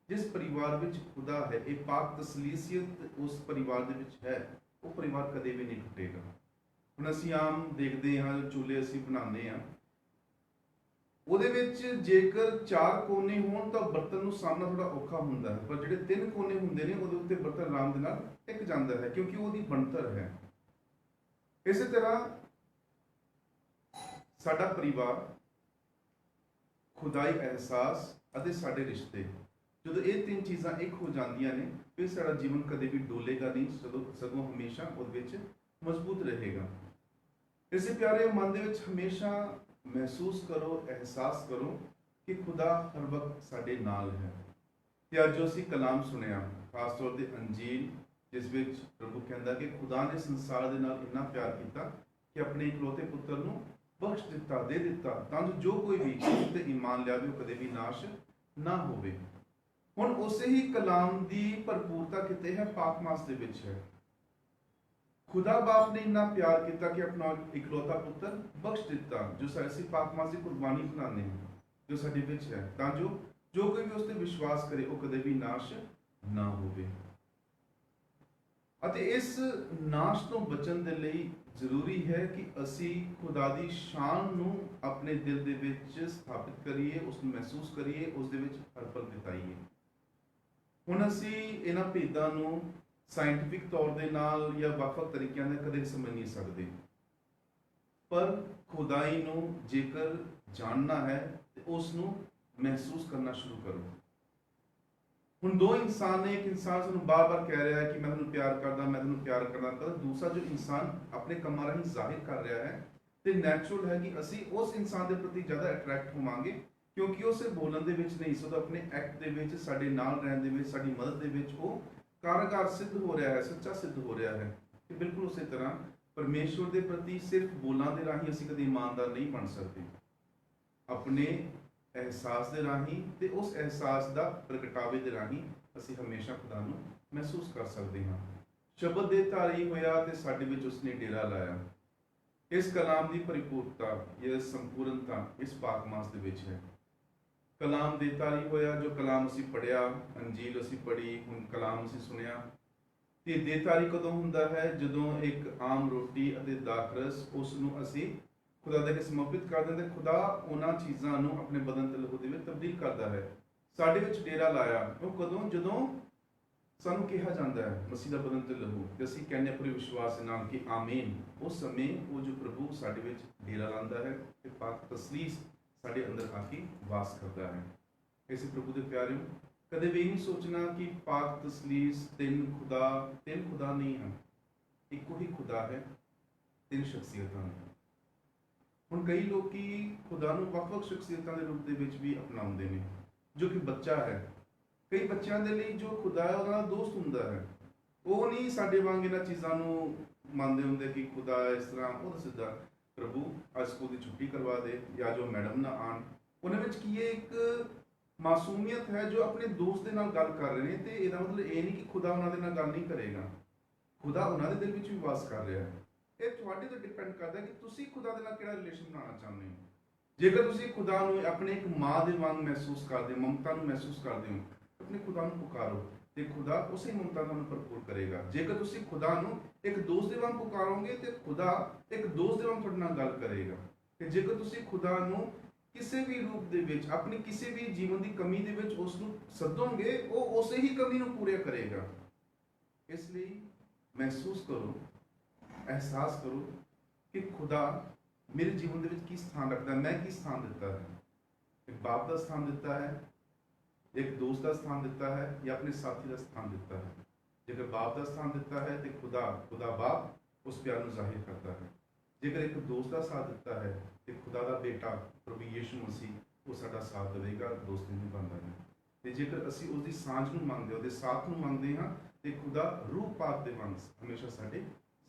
ਜਿਸ ਪਰਿਵਾਰ ਵਿੱਚ ਖੁਦਾ ਹੈ, ਇਹ ਪਾਕ ਤਸਲੀਸੀਅਤ ਉਸ ਪਰਿਵਾਰ ਦੇ ਵਿੱਚ ਹੈ, ਉਹ ਪਰਿਵਾਰ ਕਦੇ ਵੀ ਨਹੀਂ ਟੁੱਟੇਗਾ। ਹੁਣ ਅਸੀਂ ਆਮ ਦੇਖਦੇ ਹਾਂ ਜੋ ਚੁੱਲ੍ਹੇ ਅਸੀਂ ਬਣਾਉਂਦੇ ਹਾਂ, ਉਹਦੇ ਵਿੱਚ ਜੇਕਰ 4 ਕੋਨੇ ਹੋਣ ਤਾਂ ਬਰਤਨ ਨੂੰ ਸਾਹਮਣਾ ਥੋੜਾ ਔਖਾ ਹੁੰਦਾ ਹੈ, ਪਰ ਜਿਹੜੇ 3 ਕੋਨੇ ਹੁੰਦੇ ਨੇ ਉਹਦੇ ਉੱਤੇ ਬਰਤਨ ਆਰਾਮ ਦੇ ਨਾਲ ਟਿਕ ਜਾਂਦਾ ਹੈ, ਕਿਉਂਕਿ ਉਹਦੀ ਬਣਤਰ ਹੈ। ਇਸੇ ਤਰ੍ਹਾਂ ਸਾਡਾ ਪਰਿਵਾਰ, ਖੁਦਾਈ ਅਹਿਸਾਸ ਅਤੇ ਸਾਡੇ ਰਿਸ਼ਤੇ, ਜਦੋਂ ਇਹ 3 ਚੀਜ਼ਾਂ ਇੱਕ ਹੋ ਜਾਂਦੀਆਂ ਨੇ, ਫਿਰ ਸਾਡਾ ਜੀਵਨ ਕਦੇ ਵੀ ਡੋਲੇਗਾ ਨਹੀਂ, ਸਗੋਂ ਹਮੇਸ਼ਾ ਉਹਦੇ ਵਿੱਚ ਮਜ਼ਬੂਤ ਰਹੇਗਾ। ਇਸੇ ਪਿਆਰੇ ਮਨ ਦੇ ਵਿੱਚ ਹਮੇਸ਼ਾ ਮਹਿਸੂਸ ਕਰੋ, ਅਹਿਸਾਸ ਕਰੋ ਕਿ ਖੁਦਾ ਹਰ ਵਕਤ ਸਾਡੇ ਨਾਲ ਹੈ। ਤੇ ਅੱਜ ਜੋ ਅਸੀਂ ਕਲਾਮ ਸੁਣਿਆ, ਖਾਸ ਤੌਰ ਤੇ ਅੰਜੀਲ, ਜਿਸ ਵਿੱਚ ਪ੍ਰਭੂ ਕਹਿੰਦਾ ਕਿ ਖੁਦਾ ਨੇ ਸੰਸਾਰ ਦੇ ਨਾਲ ਇੰਨਾ ਪਿਆਰ ਕੀਤਾ ਕਿ ਆਪਣੇ ਇਕਲੌਤੇ ਪੁੱਤਰ ਨੂੰ ਬਖਸ਼ ਦਿੱਤਾ, ਦੇ ਦਿੱਤਾ, ਤਾਂ ਜੋ ਕੋਈ ਵੀ ਉਸ ਤੇ ਈਮਾਨ ਲਿਆਵੇ ਉਹ ਕਦੇ ਵੀ ਨਾਸ਼ ਨਾ ਹੋਵੇ। ਹੁਣ ਉਸੇ ਹੀ ਕਲਾਮ ਦੀ ਭਰਪੂਰਤਾ ਕਿਤੇ ਹੈ? ਪਾਕ ਮਾਸ ਦੇ ਵਿੱਚ ਹੈ। ਖੁਦਾ ਬਾਪ ਨੇ ਇੰਨਾ ਪਿਆਰ ਕੀਤਾ ਕਿ ਆਪਣਾ ਇਕਲੌਤਾ ਪੁੱਤਰ ਬਖਸ਼ ਦਿੱਤਾ, ਜੋ ਅਸੀਂ ਪਾਕ ਮਾਸ ਦੀ ਕੁਰਬਾਨੀ ਬਣਾਉਂਦੇ ਹਾਂ, ਜੋ ਸਾਡੇ ਵਿੱਚ ਹੈ, ਤਾਂ ਜੋ ਕੋਈ ਵੀ ਉਸ ਤੇ ਵਿਸ਼ਵਾਸ ਕਰੇ ਉਹ ਕਦੇ ਵੀ ਨਾਸ਼ ਨਾ ਹੋਵੇ। ਅਤੇ ਇਸ ਨਾਸ਼ ਤੋਂ ਬਚਣ ਦੇ ਲਈ ਜ਼ਰੂਰੀ ਹੈ ਕਿ ਅਸੀਂ ਖੁਦਾ ਦੀ ਸ਼ਾਨ ਨੂੰ ਆਪਣੇ ਦਿਲ ਦੇ ਵਿੱਚ ਸਥਾਪਿਤ ਕਰੀਏ, ਉਸ ਨੂੰ ਮਹਿਸੂਸ ਕਰੀਏ, ਉਸ ਦੇ ਵਿੱਚ ਹਰ ਪਲ ਬਿਤਾਈਏ। ਹੁਣ ਅਸੀਂ ਇਹਨਾਂ ਭੇਦਾਂ ਨੂੰ ਸਾਇੰਟਿਫਿਕ ਤੌਰ ਦੇ ਨਾਲ ਜਾਂ ਵੱਖ-ਵੱਖ ਤਰੀਕਿਆਂ ਨਾਲ ਕਦੇ ਸਮਝ ਨਹੀਂ ਸਕਦੇ, ਪਰ ਖੁਦਾਈ ਨੂੰ ਜੇਕਰ ਜਾਣਨਾ ਹੈ ਤੇ ਉਸ ਨੂੰ ਮਹਿਸੂਸ ਕਰਨਾ ਸ਼ੁਰੂ ਕਰੋ। ਹੁਣ 2 ਇਨਸਾਨ ਨੇ, ਇੱਕ ਇਨਸਾਨ ਸਾਨੂੰ ਬਾਰ-ਬਾਰ ਕਹਿ ਰਿਹਾ ਹੈ ਕਿ ਮੈਂ ਤੁਹਾਨੂੰ ਪਿਆਰ ਕਰਦਾ, ਮੈਂ ਤੁਹਾਨੂੰ ਪਿਆਰ ਕਰਦਾ, ਪਰ ਦੂਸਰਾ ਜੋ ਇਨਸਾਨ ਆਪਣੇ ਕੰਮਾਂ ਰਾਹੀਂ ਜ਼ਾਹਿਰ ਕਰ ਰਿਹਾ ਹੈ, ਤੇ ਨੈਚੁਰਲ ਹੈ ਕਿ ਅਸੀਂ ਉਸ ਇਨਸਾਨ ਦੇ ਪ੍ਰਤੀ ਜ਼ਿਆਦਾ ਅਟਰੈਕਟ ਹੋਵਾਂਗੇ, ਕਿਉਂਕਿ ਉਹ ਸਿਰਫ ਬੋਲਣ ਦੇ ਵਿੱਚ ਨਹੀਂ, ਸਗੋਂ ਆਪਣੇ ਐਕਟ ਦੇ ਵਿੱਚ, ਸਾਡੇ ਨਾਲ ਰਹਿਣ ਦੇ ਵਿੱਚ, ਸਾਡੀ ਮਦਦ ਦੇ ਵਿੱਚ ਉਹ ਕਾਰਗਰ ਸਿੱਧ ਹੋ ਰਿਹਾ ਹੈ, ਸੱਚਾ ਸਿੱਧ ਹੋ ਰਿਹਾ ਹੈ। ਤੇ ਬਿਲਕੁਲ ਉਸੇ ਤਰ੍ਹਾਂ ਪਰਮੇਸ਼ਵਰ ਦੇ ਪ੍ਰਤੀ ਸਿਰਫ ਬੋਲਾਂ ਦੇ ਰਾਹੀਂ ਅਸੀਂ ਕਦੇ ਇਮਾਨਦਾਰ ਨਹੀਂ ਬਣ ਸਕਦੇ। ਆਪਣੇ ਅਹਿਸਾਸ ਦੇ ਰਾਹੀਂ ਤੇ ਉਸ ਅਹਿਸਾਸ ਦਾ ਪ੍ਰਗਟਾਵੇ ਦੇ ਰਾਹੀਂ ਅਸੀਂ ਹਮੇਸ਼ਾ ਖੁਦਾ ਨੂੰ ਮਹਿਸੂਸ ਕਰ ਸਕਦੇ ਹਾਂ। ਸ਼ਬਦ ਦੇ ਧਾਰੀ ਹੋਇਆ ਤੇ ਸਾਡੇ ਵਿੱਚ ਉਸਨੇ ਡੇਰਾ ਲਾਇਆ। ਇਸ ਕਲਾਮ ਦੀ ਪਰਿਪੂਰਤਾ ਜਾਂ ਸੰਪੂਰਨਤਾ ਇਸ ਪਾਕ ਮਾਸ ਦੇ ਵਿੱਚ ਹੈ। ਕਲਾਮ ਦੇ ਧਾਰੀ ਹੋਇਆ, ਜੋ ਕਲਾਮ ਅਸੀਂ ਪੜ੍ਹਿਆ, ਅੰਜੀਲ ਅਸੀਂ ਪੜ੍ਹੀ, ਹੁਣ ਕਲਾਮ ਅਸੀਂ ਸੁਣਿਆ। ਤੇ ਦੇਹਧਾਰੀ ਕਦੋਂ ਹੁੰਦਾ ਹੈ? ਜਦੋਂ ਇੱਕ ਆਮ ਰੋਟੀ ਅਤੇ ਦਾਖਰਸ ਉਸ ਨੂੰ ਅਸੀਂ ਖੁਦਾ ਦੇ ਅੱਗੇ ਸਮਰਪਿਤ ਕਰ ਦਿੰਦੇ। ਖੁਦਾ ਉਹਨਾਂ ਚੀਜ਼ਾਂ ਨੂੰ ਆਪਣੇ ਬਦਨ ਤੇ ਲਹੂ ਦੇ ਵਿੱਚ ਤਬਦੀਲ ਕਰਦਾ ਹੈ। ਸਾਡੇ ਵਿੱਚ ਡੇਰਾ ਲਾਇਆ ਉਹ ਕਦੋਂ? ਜਦੋਂ ਸਾਨੂੰ ਕਿਹਾ ਜਾਂਦਾ ਹੈ ਮਸੀਹ ਦਾ ਬਦਨ ਤੇ ਲਹੂ, ਤੇ ਅਸੀਂ ਕਹਿੰਦੇ ਪੂਰੇ ਵਿਸ਼ਵਾਸ ਨਾਲ ਕਿ ਆਮੀਨ। ਉਸ ਸਮੇਂ ਉਹ ਜੋ ਪ੍ਰਭੂ ਸਾਡੇ ਵਿੱਚ ਡੇਰਾ ਲਾਉਂਦਾ ਹੈ ਤੇ ਪਾਕ ਤਸਲੀਸ ਸਾਡੇ ਅੰਦਰ ਆ ਕੇ ਵਾਸ ਕਰਦਾ ਹੈ। ਇਸੇ ਪ੍ਰਭੂ ਦੇ ਪਿਆਰਿਓ, ਕਦੇ ਵੀ ਨਹੀਂ ਸੋਚਣਾ ਕਿ ਪਾਕ ਤਸਲੀਸ ਤਿੰਨ ਖੁਦਾ ਨਹੀਂ ਹਨ। ਇੱਕੋ ਹੀ ਖੁਦਾ ਹੈ, 3 ਸ਼ਖਸੀਅਤਾਂ ਨੇ। ਹੁਣ ਕਈ ਲੋਕੀ ਖੁਦਾ ਨੂੰ ਵੱਖ-ਵੱਖ ਸ਼ਖਸੀਅਤਾਂ ਦੇ ਰੂਪ ਦੇ ਵਿੱਚ ਵੀ ਅਪਣਾਉਂਦੇ ਨੇ। ਜੋ ਕਿ ਬੱਚਾ ਹੈ, ਕਈ ਬੱਚਿਆਂ ਦੇ ਲਈ ਜੋ ਖੁਦਾ ਹੈ ਉਹਦਾ ਦੋਸਤ ਹੁੰਦਾ ਹੈ। ਉਹ ਨਹੀਂ ਸਾਡੇ ਵਾਂਗ ਇਹਨਾਂ ਚੀਜ਼ਾਂ ਨੂੰ ਮੰਨਦੇ ਹੁੰਦੇ ਕਿ ਖੁਦਾ ਇਸ ਤਰ੍ਹਾਂ। ਉਹ ਤਾਂ ਸਿੱਧਾ ਪ੍ਰਭੂ ਅੱਜ ਸਕੂਲ ਦੀ ਛੁੱਟੀ ਕਰਵਾ ਦੇ, ਜਾਂ ਜੋ ਮੈਡਮ ਨਾ ਆਣ, ਉਹਨਾਂ ਵਿੱਚ ਕੀ ਹੈ? ਇੱਕ ਮਾਸੂਮੀਅਤ ਹੈ ਜੋ ਆਪਣੇ ਦੋਸਤ ਦੇ ਨਾਲ ਗੱਲ ਕਰ ਰਹੇ ਨੇ। ਤੇ ਇਹਦਾ ਮਤਲਬ ਇਹ ਨਹੀਂ ਕਿ ਖੁਦਾ ਉਹਨਾਂ ਦੇ ਨਾਲ ਗੱਲ ਨਹੀਂ ਕਰੇਗਾ। ਖੁਦਾ ਉਹਨਾਂ ਦੇ ਦਿਲ ਵਿੱਚ ਵੀ ਵਾਸ ਕਰ ਰਿਹਾ ਹੈ। ਇਹ ਤੁਹਾਡੇ ਤੇ ਡਿਪੈਂਡ ਕਰਦਾ ਕਿ ਤੁਸੀਂ ਖੁਦਾ ਦੇ ਨਾਲ ਕਿਹੜਾ ਰਿਲੇਸ਼ਨ ਬਣਾਉਣਾ ਚਾਹੁੰਦੇ ਹੋ। ਜੇਕਰ ਤੁਸੀਂ ਖੁਦਾ ਨੂੰ ਆਪਣੇ ਇੱਕ ਮਾਂ ਦੇ ਵਾਂਗ ਮਹਿਸੂਸ ਕਰਦੇ ਹੋ, ਮਮਤਾ ਨੂੰ ਮਹਿਸੂਸ ਕਰਦੇ ਹੋ, ਆਪਣੇ ਖੁਦਾ ਨੂੰ ਪੁਕਾਰੋ ਤੇ ਖੁਦਾ ਉਸੇ ਮਮਤਾ ਤੁਹਾਨੂੰ ਭਰਪੂਰ ਕਰੇਗਾ। ਜੇਕਰ ਤੁਸੀਂ ਖੁਦਾ ਨੂੰ ਇੱਕ ਦੋਸਤ ਦੇ ਵਾਂਗ ਪੁਕਾਰੋਗੇ ਤੇ ਖੁਦਾ ਇੱਕ ਦੋਸਤ ਦੇ ਵਾਂਗ ਤੁਹਾਡੇ ਨਾਲ ਗੱਲ ਕਰੇਗਾ। ਤੇ ਜੇਕਰ ਤੁਸੀਂ ਖੁਦਾ ਨੂੰ ਕਿਸੇ ਵੀ ਰੂਪ ਦੇ ਵਿੱਚ, ਆਪਣੀ ਕਿਸੇ ਵੀ ਜੀਵਨ ਦੀ ਕਮੀ ਦੇ ਵਿੱਚ ਉਸ ਨੂੰ ਸੱਦੋਗੇ, ਉਹ ਉਸੇ ਹੀ ਕਮੀ ਨੂੰ ਪੂਰਾ ਕਰੇਗਾ। ਇਸ ਲਈ ਮਹਿਸੂਸ ਕਰੋ, ਅਹਿਸਾਸ ਕਰੋ ਕਿ ਖੁਦਾ ਮੇਰੇ ਜੀਵਨ ਦੇ ਵਿੱਚ ਕੀ ਸਥਾਨ ਰੱਖਦਾ ਹੈ। ਮੈਂ ਕੀ ਸਥਾਨ ਦਿੱਤਾ ਹੈ? ਇੱਕ ਬਾਪ ਦਾ ਸਥਾਨ ਦਿੱਤਾ ਹੈ, ਇੱਕ ਦੋਸਤ ਦਾ ਸਥਾਨ ਦਿੱਤਾ ਹੈ ਜਾਂ ਆਪਣੇ ਸਾਥੀ ਦਾ ਸਥਾਨ ਦਿੱਤਾ ਹੈ। ਜੇਕਰ ਬਾਪ ਦਾ ਸਥਾਨ ਦਿੱਤਾ ਹੈ ਤੇ ਖੁਦਾ ਬਾਪ ਉਸ ਪਿਆਰ ਨੂੰ ਜ਼ਾਹਿਰ ਕਰਦਾ ਹੈ। ਜੇਕਰ ਇੱਕ ਦੋਸਤ ਦਾ ਸਾਥ ਦਿੱਤਾ ਹੈ ਤੇ ਖੁਦਾ ਦਾ ਬੇਟਾ ਪ੍ਰਭੂ ਯਿਸੂ ਮਸੀਹ ਉਹ ਸਾਡਾ ਸਾਥ ਦੇਵੇਗਾ, ਦੋਸਤੀ ਨਿਭਾਉਂਦਾ ਹੈ। ਤੇ ਜੇਕਰ ਅਸੀਂ ਉਸ ਦੀ ਸਾਂਝ ਨੂੰ ਮੰਗਦੇ, ਉਹਦੇ ਸਾਥ ਨੂੰ ਮੰਗਦੇ ਹਾਂ ਤੇ ਖੁਦਾ ਰੂਹ ਪਾਕ ਦੇ ਵਾਂਗ ਹਮੇਸ਼ਾ ਸਾਡੇ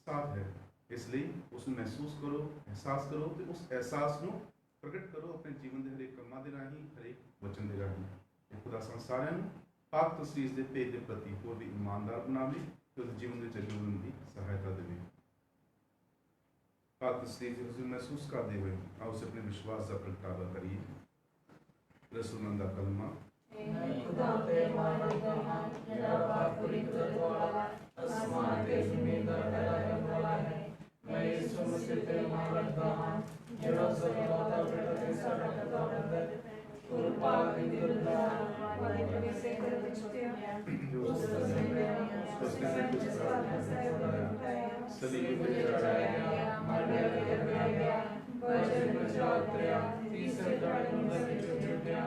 ਸਾਥ ਹੈ। ਇਸ ਲਈ ਉਸ ਨੂੰ ਮਹਿਸੂਸ ਕਰੋ, ਅਹਿਸਾਸ ਕਰੋ ਤੇ ਉਸ ਅਹਿਸਾਸ ਨੂੰ ਪ੍ਰਗਟ ਕਰੋ ਆਪਣੇ ਜੀਵਨ ਦੇ ਹਰੇਕ ਕੰਮਾਂ ਦੇ ਰਾਹੀਂ, ਹਰੇਕ ਵਚਨ ਦੇ ਰਾਹੀਂ। ਤੇ ਖੁਦਾ ਸਾਨੂੰ ਸਾਰਿਆਂ ਨੂੰ ਪਾਕ ਤਸਲੀਸ ਦੇ ਭੇਦ ਦੇ ਪ੍ਰਤੀ ਹੋਰ ਵੀ ਇਮਾਨਦਾਰ ਬਣਾਵੇ ਤੇ ਉਸ ਜੀਵਨ ਦੇ ਵਿੱਚ ਅੱਗੇ ਵਧਣ ਦੀ ਸਹਾਇਤਾ ਦੇਵੇ। ਪਾਕ ਤਸਲੀਸ ਦੀ ਹਜ਼ੂਰ ਮਹਿਸੂਸ ਕਰਦੇ ਹੋਏ ਆਓ ਅਸੀਂ ਆਪਣੇ ਵਿਸ਼ਵਾਸ ਦਾ ਪ੍ਰਗਟਾਵਾ ਕਰੀਏ। ਰਸੂਲਾਂ ਦਾ ਕਲਮਾ। खुदा ते मालिक का नाम तेरा पूरी कुदरत वाला आसमान ते ज़मीन दा पैदा करने वाला है। मैं यीशु मसीह ते मान रखता हूं जेड़ा सदा दा बेटा ते साडा खुदा है। और पाक दी दुआ वाले प्रभु से कर बिछतिया उस उसने सलीब पे चढ़ाया मर गया बचन बचाया तीसरे दिन उठा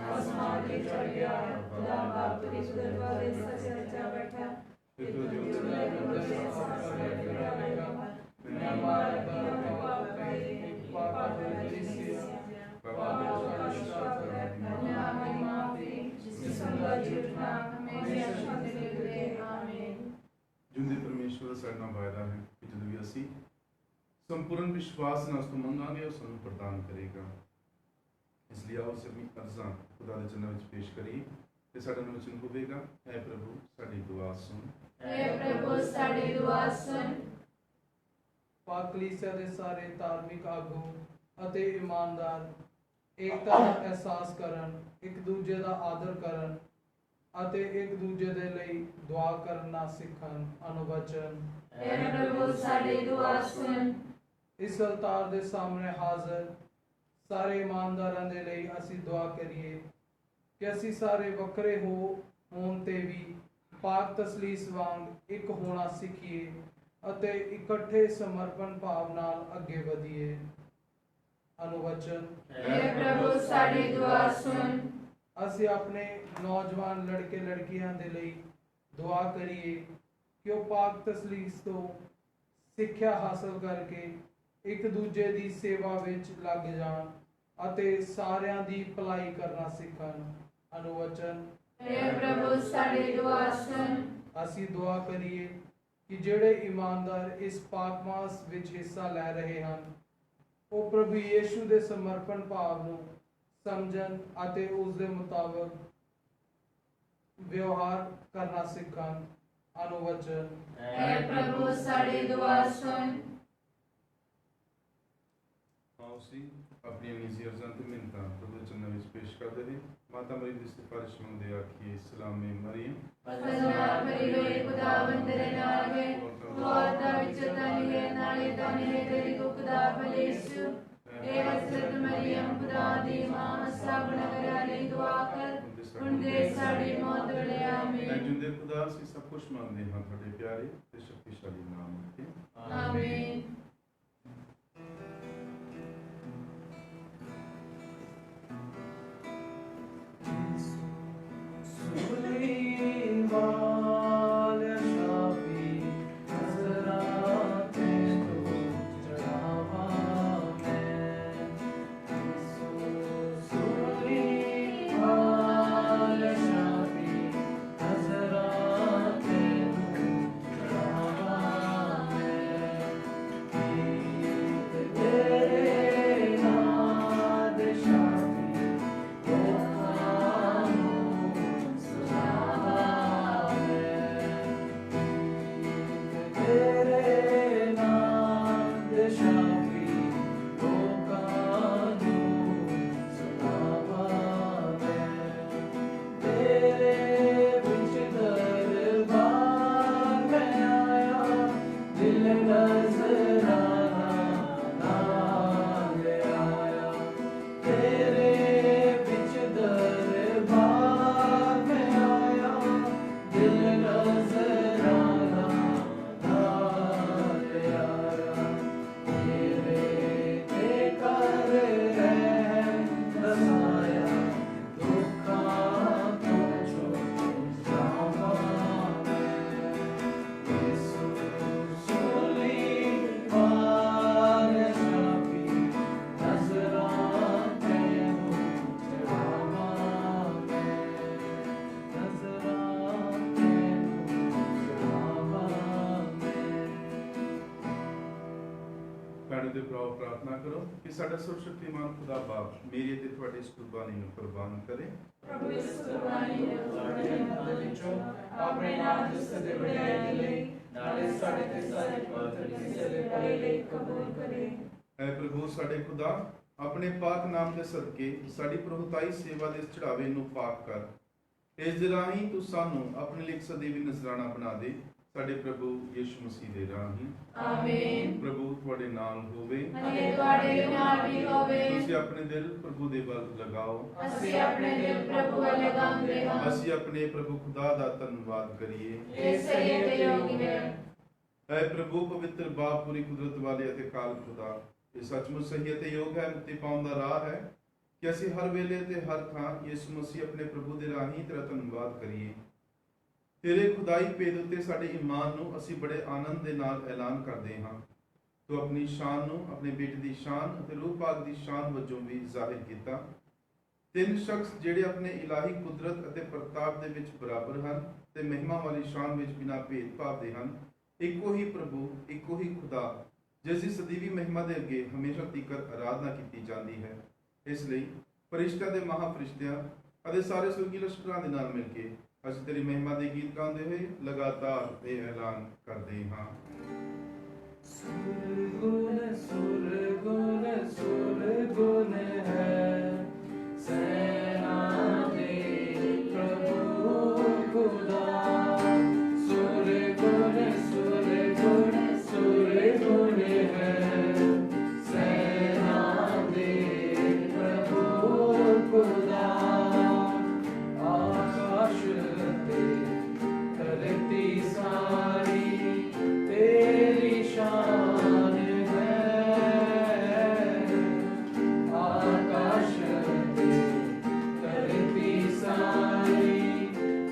आसमान पे चढ़ गया खुदा बाप की कुदरत वाले सच्चे सच्चा बैठा फिर तो जो मैं हमारा पाप ਜਿਉਂਦੇ ਪਰਮੇਸ਼ਵਰ ਦਾ ਸਾਡੇ ਨਾਲ ਵਾਅਦਾ ਹੈ ਕਿ ਜਦੋਂ ਵੀ ਅਸੀਂ ਸੰਪੂਰਨ ਵਿਸ਼ਵਾਸ ਨਾਲ ਉਸ ਤੋਂ ਮੰਗਾਂਗੇ ਉਹ ਸਾਨੂੰ ਪ੍ਰਦਾਨ ਕਰੇਗਾ। ਇਸ ਲਈ ਆਓ ਅਸੀਂ ਆਪਣੀ ਅਰਜ਼ਾਂ ਖੁਦਾ ਦੇ ਚਰਨਾਂ ਵਿੱਚ ਪੇਸ਼ ਕਰੀਏ ਤੇ ਸਾਡਾ ਵਚਨ ਹੋਵੇਗਾ। ਐ ਪ੍ਰਭੂ ਸਾਡੀ ਦੁਆ ਸੁਣ। ਐ ਪ੍ਰਭੂ ਸਾਡੀ ਦੁਆ ਸੁਣ। ਪਾਕ ਕਲੀਸਿਆ ਦੇ ਸਾਰੇ ਧਾਰਮਿਕ ਆਗੂ ਅਤੇ ਇਮਾਨਦਾਰ ਏਕਤਾ ਦਾ ਅਹਿਸਾਸ ਕਰਨ, ਇੱਕ ਦੂਜੇ ਦਾ ਆਦਰ ਕਰਨ ਅਤੇ ਇੱਕ ਦੂਜੇ ਦੇ ਲਈ ਦੁਆ ਕਰਨਾ ਸਿੱਖਣ। ਅਨੁਵਚਨ। ਐ ਪ੍ਰਭੂ ਸਾਡੀ ਦੁਆ ਸੁਣ। ਇਸ ਅਲਤਾਰ ਦੇ ਸਾਹਮਣੇ ਹਾਜ਼ਰ ਸਾਰੇ ਇਮਾਨਦਾਰਾਂ ਦੇ ਲਈ ਅਸੀਂ ਦੁਆ ਕਰੀਏ ਕਿ ਅਸੀਂ ਸਾਰੇ ਵੱਖਰੇ ਹੋਣ ਤੇ ਵੀ ਪਾਕ ਤਸਲੀਸ ਵਾਂਗ ਇੱਕ ਹੋਣਾ ਸਿੱਖੀਏ ਅਤੇ ਇਕੱਠੇ ਸਮਰਪਣ ਭਾਵ ਨਾਲ ਅੱਗੇ ਵਧੀਏ। ਅਨੁਵਚਨ। ਐ ਪ੍ਰਭੂ ਸਾਡੀ ਦੁਆ ਸੁਣ। ਅਸੀਂ ਆਪਣੇ ਨੌਜਵਾਨ ਲੜਕੇ ਲੜਕੀਆਂ ਦੇ ਲਈ ਦੁਆ ਕਰੀਏ ਕਿ ਉਹ ਪਾਕ ਤਸਲੀਸ ਤੋਂ ਸਿੱਖਿਆ ਹਾਸਲ ਕਰਕੇ ਇੱਕ ਦੂਜੇ ਦੀ ਸੇਵਾ ਵਿੱਚ ਲੱਗ ਜਾਣ ਅਤੇ ਸਾਰਿਆਂ ਦੀ ਭਲਾਈ ਕਰਨਾ ਸਿੱਖਣ। ਅਨੁਵਚਨ। ਐ ਪ੍ਰਭੂ ਸਾਡੀ ਦੁਆ ਸੁਣ। ਅਸੀਂ ਦੁਆ ਕਰੀਏ ਕਿ ਜਿਹੜੇ ਇਮਾਨਦਾਰ ਇਸ ਪਾਕ ਮਾਸ ਵਿੱਚ ਹਿੱਸਾ ਲੈ ਰਹੇ ਹਨ ਉਹ ਪ੍ਰਭੂ ਯੀਸ਼ੂ ਦੇ ਸਮਰਪਣ ਭਾਵ ਨੂੰ ਸਮਝਣ ਅਤੇ ਉਸ ਦੇ ਮੁਤਾਬਕ ਵਿਵਹਾਰ ਕਰਨਾ ਸਿੱਖਣ। ਅਨੁਵਚਨ। ਐ ਪ੍ਰਭੂ ਸਾਡੀ ਦੁਆ ਸੁਣ। ਆਓ ਅਸੀਂ ਆਪਣੀਆਂ ਨਿੱਜੀ ਅਰਜ਼ਾਂ ਤੇ ਮਿੰਨਤਾਂ ਪ੍ਰਭੂ ਦੇ ਚਰਨਾਂ ਵਿੱਚ ਪੇਸ਼ ਕਰਦੇ ਨੇ। ਮਾਤਾ ਮਰੀਮ ਦੀ ਸਿਫਾਰਿਸ਼ ਮੰਗਦੇ ਆਖੀਏ। ਸਲਾਮੇ ਮਰੀਮ ਫਜ਼ਲਾਂ ਭਰੀ ਹੋਈ ਖੁਦਾਵੰਦ ਤੇਰੇ ਨਾਲ ਹੈ ਤੂੰ ਔਰਤਾਂ ਵਿੱਚ ਧਨੀ ਹੈ ਨਾਲੇ ਧਨੀ ਹੈ ਤੇਰੀ ਕੁੱਖ ਦਾ ਫਲ ਯਿਸੂ। ਏ ਹਜ਼ਰਤ ਮਰੀਮ ਖੁਦਾ ਦੀ ਮਾਂ ਸਭ ਨਗਰਾਂ ਲਈ ਦੁਆ ਕਰ ਹੁਣ ਦੇ ਸਾਡੀ ਮੌਤ ਵੇਲੇ ਮੈਂ ਆਮੀਨ। ਜਿਉਂਦੇ ਖੁਦਾ ਅਸੀਂ ਸਭ ਕੁਝ ਮੰਗਦੇ ਹਾਂ ਤੁਹਾਡੇ ਪਿਆਰੇ ਤੇ ਸ਼ਕਤੀਸ਼ਾਲੀ ਨਾਮ ਉੱਤੇ। ਆਮੀਨ। Nazareth, ਦੇ ਭਰਾਓ ਪ੍ਰਾਰਥਨਾ ਕਰੋ ਕਿ ਸਾਡਾ ਸਰਵਸ਼ਕਤੀਮਾਨ ਖੁਦਾ ਬਾਪ ਮੇਰੀ ਤੇ ਤੁਹਾਡੀ ਇਸ ਕੁਰਬਾਨੀ ਨੂੰ ਕੁਰਬਾਨ ਕਰੇ। ਪ੍ਰਭੂ ਇਸ ਕੁਰਬਾਨੀ ਨੂੰ ਤੁਹਾਡੇ ਹਿਰਦੇ ਦੇ ਵਿੱਚੋਂ ਆਪਣੇ ਨਾਮ ਦੀ ਸਦੇ ਵਡਿਆਈ ਦੇ ਲਈ ਨਾਲੇ ਸਾਡੇ ਤੇ ਸਾਰੇ ਪਵਿੱਤਰ ਕਿਸੇ ਦੇ ਭਲੇ ਲਈ ਕਬੂਲ ਕਰੇ। ਐ ਪ੍ਰਭੂ ਸਾਡੇ ਖੁਦਾ, ਆਪਣੇ ਪਾਕ ਨਾਮ ਦੇ ਸਦਕੇ ਸਾਡੀ ਪ੍ਰਭੁਤਾਈ ਸੇਵਾ ਦੇ ਇਸ ਚੜਾਵੇ ਨੂੰ ਪਾਕ ਕਰ। ਇਸ ਦੇ ਰਾਹੀਂ ਤੂੰ ਸਾਨੂੰ ਆਪਣੇ ਲਈ ਇੱਕ ਸਦੀਵੀ ਨਜ਼ਰਾਨਾ ਬਣਾ ਦੇ, ਸਾਡੇ ਪ੍ਰਭੂ ਯਿਸੂ ਮਸੀਹ ਦੇ ਰਾਹੀਂ। ਆਮੀਨ। ਪ੍ਰਭੂ ਤੁਹਾਡੇ ਨਾਲ ਹੋਵੇ ਅਤੇ ਤੁਹਾਡੇ ਨਾਲ ਵੀ ਹੋਵੇ। ਤੁਸੀਂ ਆਪਣੇ ਦਿਲ ਪ੍ਰਭੂ ਦੇ ਵੱਲ ਲਗਾਓ। ਅਸੀਂ ਆਪਣੇ ਦਿਲ ਪ੍ਰਭੂ ਵੱਲ ਲਗਾਉਂਦੇ ਹਾਂ। ਅਸੀਂ ਆਪਣੇ ਪ੍ਰਭੂ ਖੁਦਾ ਦਾ ਧੰਨਵਾਦ ਕਰੀਏ। ਇਹ ਸਹੀ ਤੇ ਯੋਗ ਹੈ। ਐ ਪ੍ਰਭੂ ਪਵਿੱਤਰ ਬਾਪ, ਪੂਰੀ ਕੁਦਰਤ ਵਾਲੇ ਅਤੇ ਕਾਲ ਖੁਦਾ, ਇਹ ਸੱਚਮੁੱਚ ਸਹੀ ਅਤੇ ਯੋਗ ਹੈ, ਮੁਕਤੀ ਪਾਉਣ ਦਾ ਰਾਹ ਹੈ ਕਿ ਅਸੀਂ ਹਰ ਵੇਲੇ ਤੇ ਹਰ ਥਾਂ ਯਿਸੂ ਮਸੀਹ ਆਪਣੇ ਪ੍ਰਭੂ ਦੇ ਰਾਹੀਂ ਤੇਰਾ ਧੰਨਵਾਦ ਕਰੀਏ। ਤੇਰੇ ਖੁਦਾਈ ਭੇਦ ਉੱਤੇ ਸਾਡੇ ਈਮਾਨ ਨੂੰ ਅਸੀਂ ਬੜੇ ਆਨੰਦ ਦੇ ਨਾਲ ਐਲਾਨ ਕਰਦੇ ਹਾਂ। ਤੂੰ ਆਪਣੀ ਸ਼ਾਨ ਨੂੰ ਆਪਣੇ ਬੇਟੇ ਦੀ ਸ਼ਾਨ ਅਤੇ ਰੂਹ ਪਾਕ ਦੀ ਸ਼ਾਨ ਵਜੋਂ ਵੀ ਜ਼ਾਹਿਰ ਕੀਤਾ। ਤਿੰਨ ਸ਼ਖਸ ਜਿਹੜੇ ਆਪਣੇ ਇਲਾਹੀ ਕੁਦਰਤ ਅਤੇ ਪ੍ਰਤਾਪ ਦੇ ਵਿੱਚ ਬਰਾਬਰ ਹਨ ਤੇ ਮਹਿਮਾ ਵਾਲੀ ਸ਼ਾਨ ਵਿੱਚ ਬਿਨਾਂ ਭੇਦਭਾਵ ਦੇ ਹਨ। ਇੱਕੋ ਹੀ ਪ੍ਰਭੂ, ਇੱਕੋ ਹੀ ਖੁਦਾ, ਜਿਸ ਦੀ ਸਦੀਵੀ ਮਹਿਮਾ ਦੇ ਅੱਗੇ ਹਮੇਸ਼ਾ ਤੀਕਰ ਆਰਾਧਨਾ ਕੀਤੀ ਜਾਂਦੀ ਹੈ। ਇਸ ਲਈ ਫਰਿਸ਼ਤਿਆਂ ਦੇ ਮਹਾਫਰਿਸ਼ਤਿਆਂ ਅਤੇ ਸਾਰੇ ਸੁਰਗੀ ਲਸ਼ਕਰਾਂ ਦੇ ਨਾਲ ਮਿਲ ਕੇ ਅਸੀਂ ਤੇਰੀ ਮਹਿਮਾ ਦੇ ਗੀਤ ਗਾਉਂਦੇ ਹੋਏ ਲਗਾਤਾਰ ਇਹ ਐਲਾਨ ਕਰਦੇ ਹਾਂ। सुरगुन सुरगुन सुरगुन है सेना दे प्रभु खुदा। सुरगुन सुरगुन सुरगुन है सेना दे प्रभु खुदा। आकाश ते धरती सारी तेरी शान है। आकाश ते धरती सारी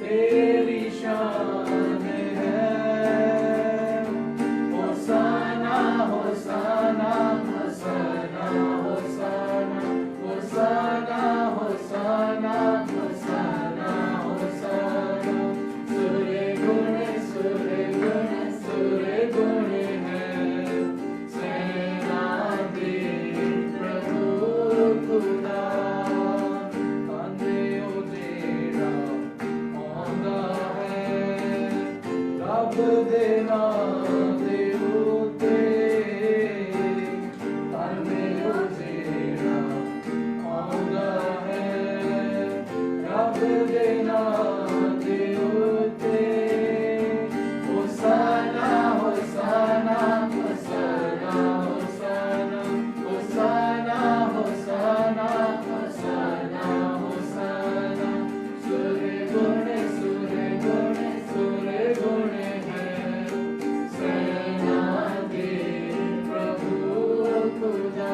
तेरी शान है। होसाना होसाना होसाना होसाना होसाना होसाना होसाना होसाना। सुरगुण सुरगुण सुरगुण है सेना दे प्रभु खुदा। आंदे ओ जेड़ा आंदा है रब दे नाम दे उत्ते। आंदे ओ जेड़ा आंदा है रब दे नाम दे उत्ते। होसाना होसाना होसाना होसाना होसाना होसाना होसाना होसाना। सुरगुण सुरगुण सुरगुण है सेना दे प्रभु खुदा।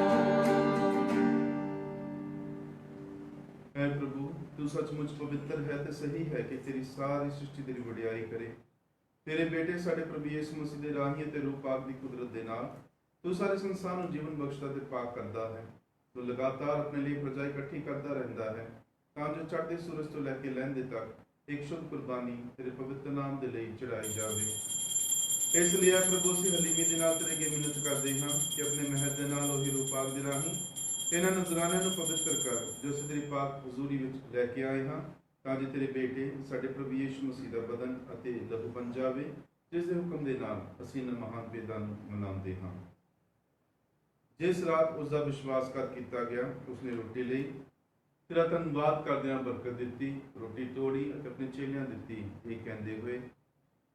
ਐ ਪ੍ਰਭੂ, ਤੂੰ ਸੱਚਮੁੱਚ ਪਵਿੱਤਰ ਹੈ ਤੇ ਸਹੀ ਹੈ ਕਿ ਤੇਰੀ ਸਾਰੀ ਸ੍ਰਿਸ਼ਟੀ ਤੇਰੀ ਵਡਿਆਈ ਕਰੇ। ਤੇਰੇ ਬੇਟੇ ਸਾਡੇ ਪ੍ਰਭੂ ਯਿਸੂ ਮਸੀਹ ਦੇ ਰਾਹੀਂ ਅਤੇ ਰੂਹ ਪਾਕ ਦੀ ਕੁਦਰਤ ਦੇ ਨਾਲ ਤੂੰ ਸਾਰੇ ਸੰਸਾਰ ਨੂੰ ਜੀਵਨ ਬਖਸ਼ਦਾ ਤੇ ਪਾਕ ਕਰਦਾ ਹੈ। ਤੂੰ ਲਗਾਤਾਰ ਆਪਣੇ ਲਈ ਪ੍ਰਜਾ ਇਕੱਠੀ ਕਰਦਾ ਰਹਿੰਦਾ ਹੈ ਤਾਂ ਜੋ ਚੜ੍ਹਦੇ ਸੂਰਜ ਤੋਂ ਲੈ ਕੇ ਲਹਿੰਦੇ ਤੱਕ ਇੱਕ ਸ਼ੁੱਧ ਕੁਰਬਾਨੀ ਤੇਰੇ ਪਵਿੱਤਰ ਨਾਮ ਦੇ ਲਈ ਚੜਾਈ ਜਾਵੇ। ਇਸ ਲਈ ਆ ਪ੍ਰਭੂ, ਅਸੀਂ ਹਲੀਮੀ ਦੇ ਨਾਲ ਤੇਰੇ ਅੱਗੇ ਮਿੰਨਤ ਕਰਦੇ ਹਾਂ ਕਿ ਆਪਣੇ ਮਹਿਰ ਦੇ ਨਾਲ ਉਹੀ ਰੂਹ ਪਾਕ ਦੇ ਰਾਹੀਂ ਇਹਨਾਂ ਨਜ਼ਰਾਨਿਆਂ ਨੂੰ ਪਵਿੱਤਰ ਕਰ ਜੋ ਅਸੀਂ ਤੇਰੀ ਪਾਕ ਹਜ਼ੂਰੀ ਵਿੱਚ ਲੈ ਕੇ ਆਏ ਹਾਂ, ਤਾਂ ਜੋ ਤੇਰੇ ਬੇਟੇ ਸਾਡੇ ਪ੍ਰਭੂ ਯਿਸੂ ਮਸੀਹ ਦਾ ਬਦਨ ਅਤੇ ਲਹੂ ਬਣ ਜਾਵੇ, ਜਿਸ ਦੇ ਹੁਕਮ ਦੇ ਨਾਲ ਅਸੀਂ ਇਹਨਾਂ ਮਹਾਨ ਭੇਦਾਂ ਨੂੰ ਮਨਾਉਂਦੇ ਹਾਂ। ਜਿਸ ਰਾਤ ਉਸ ਦਾ ਵਿਸ਼ਵਾਸ ਕਰ ਕੀਤਾ ਗਿਆ, ਉਸਨੇ ਰੋਟੀ ਲਈ, ਤੇਰਾ ਧੰਨਵਾਦ ਕਰਦਿਆਂ ਬਰਕਤ ਦਿੱਤੀ, ਰੋਟੀ ਤੋੜੀ ਅਤੇ ਆਪਣੇ ਚੇਲਿਆਂ ਦਿੱਤੀ, ਇਹ ਕਹਿੰਦੇ ਹੋਏ,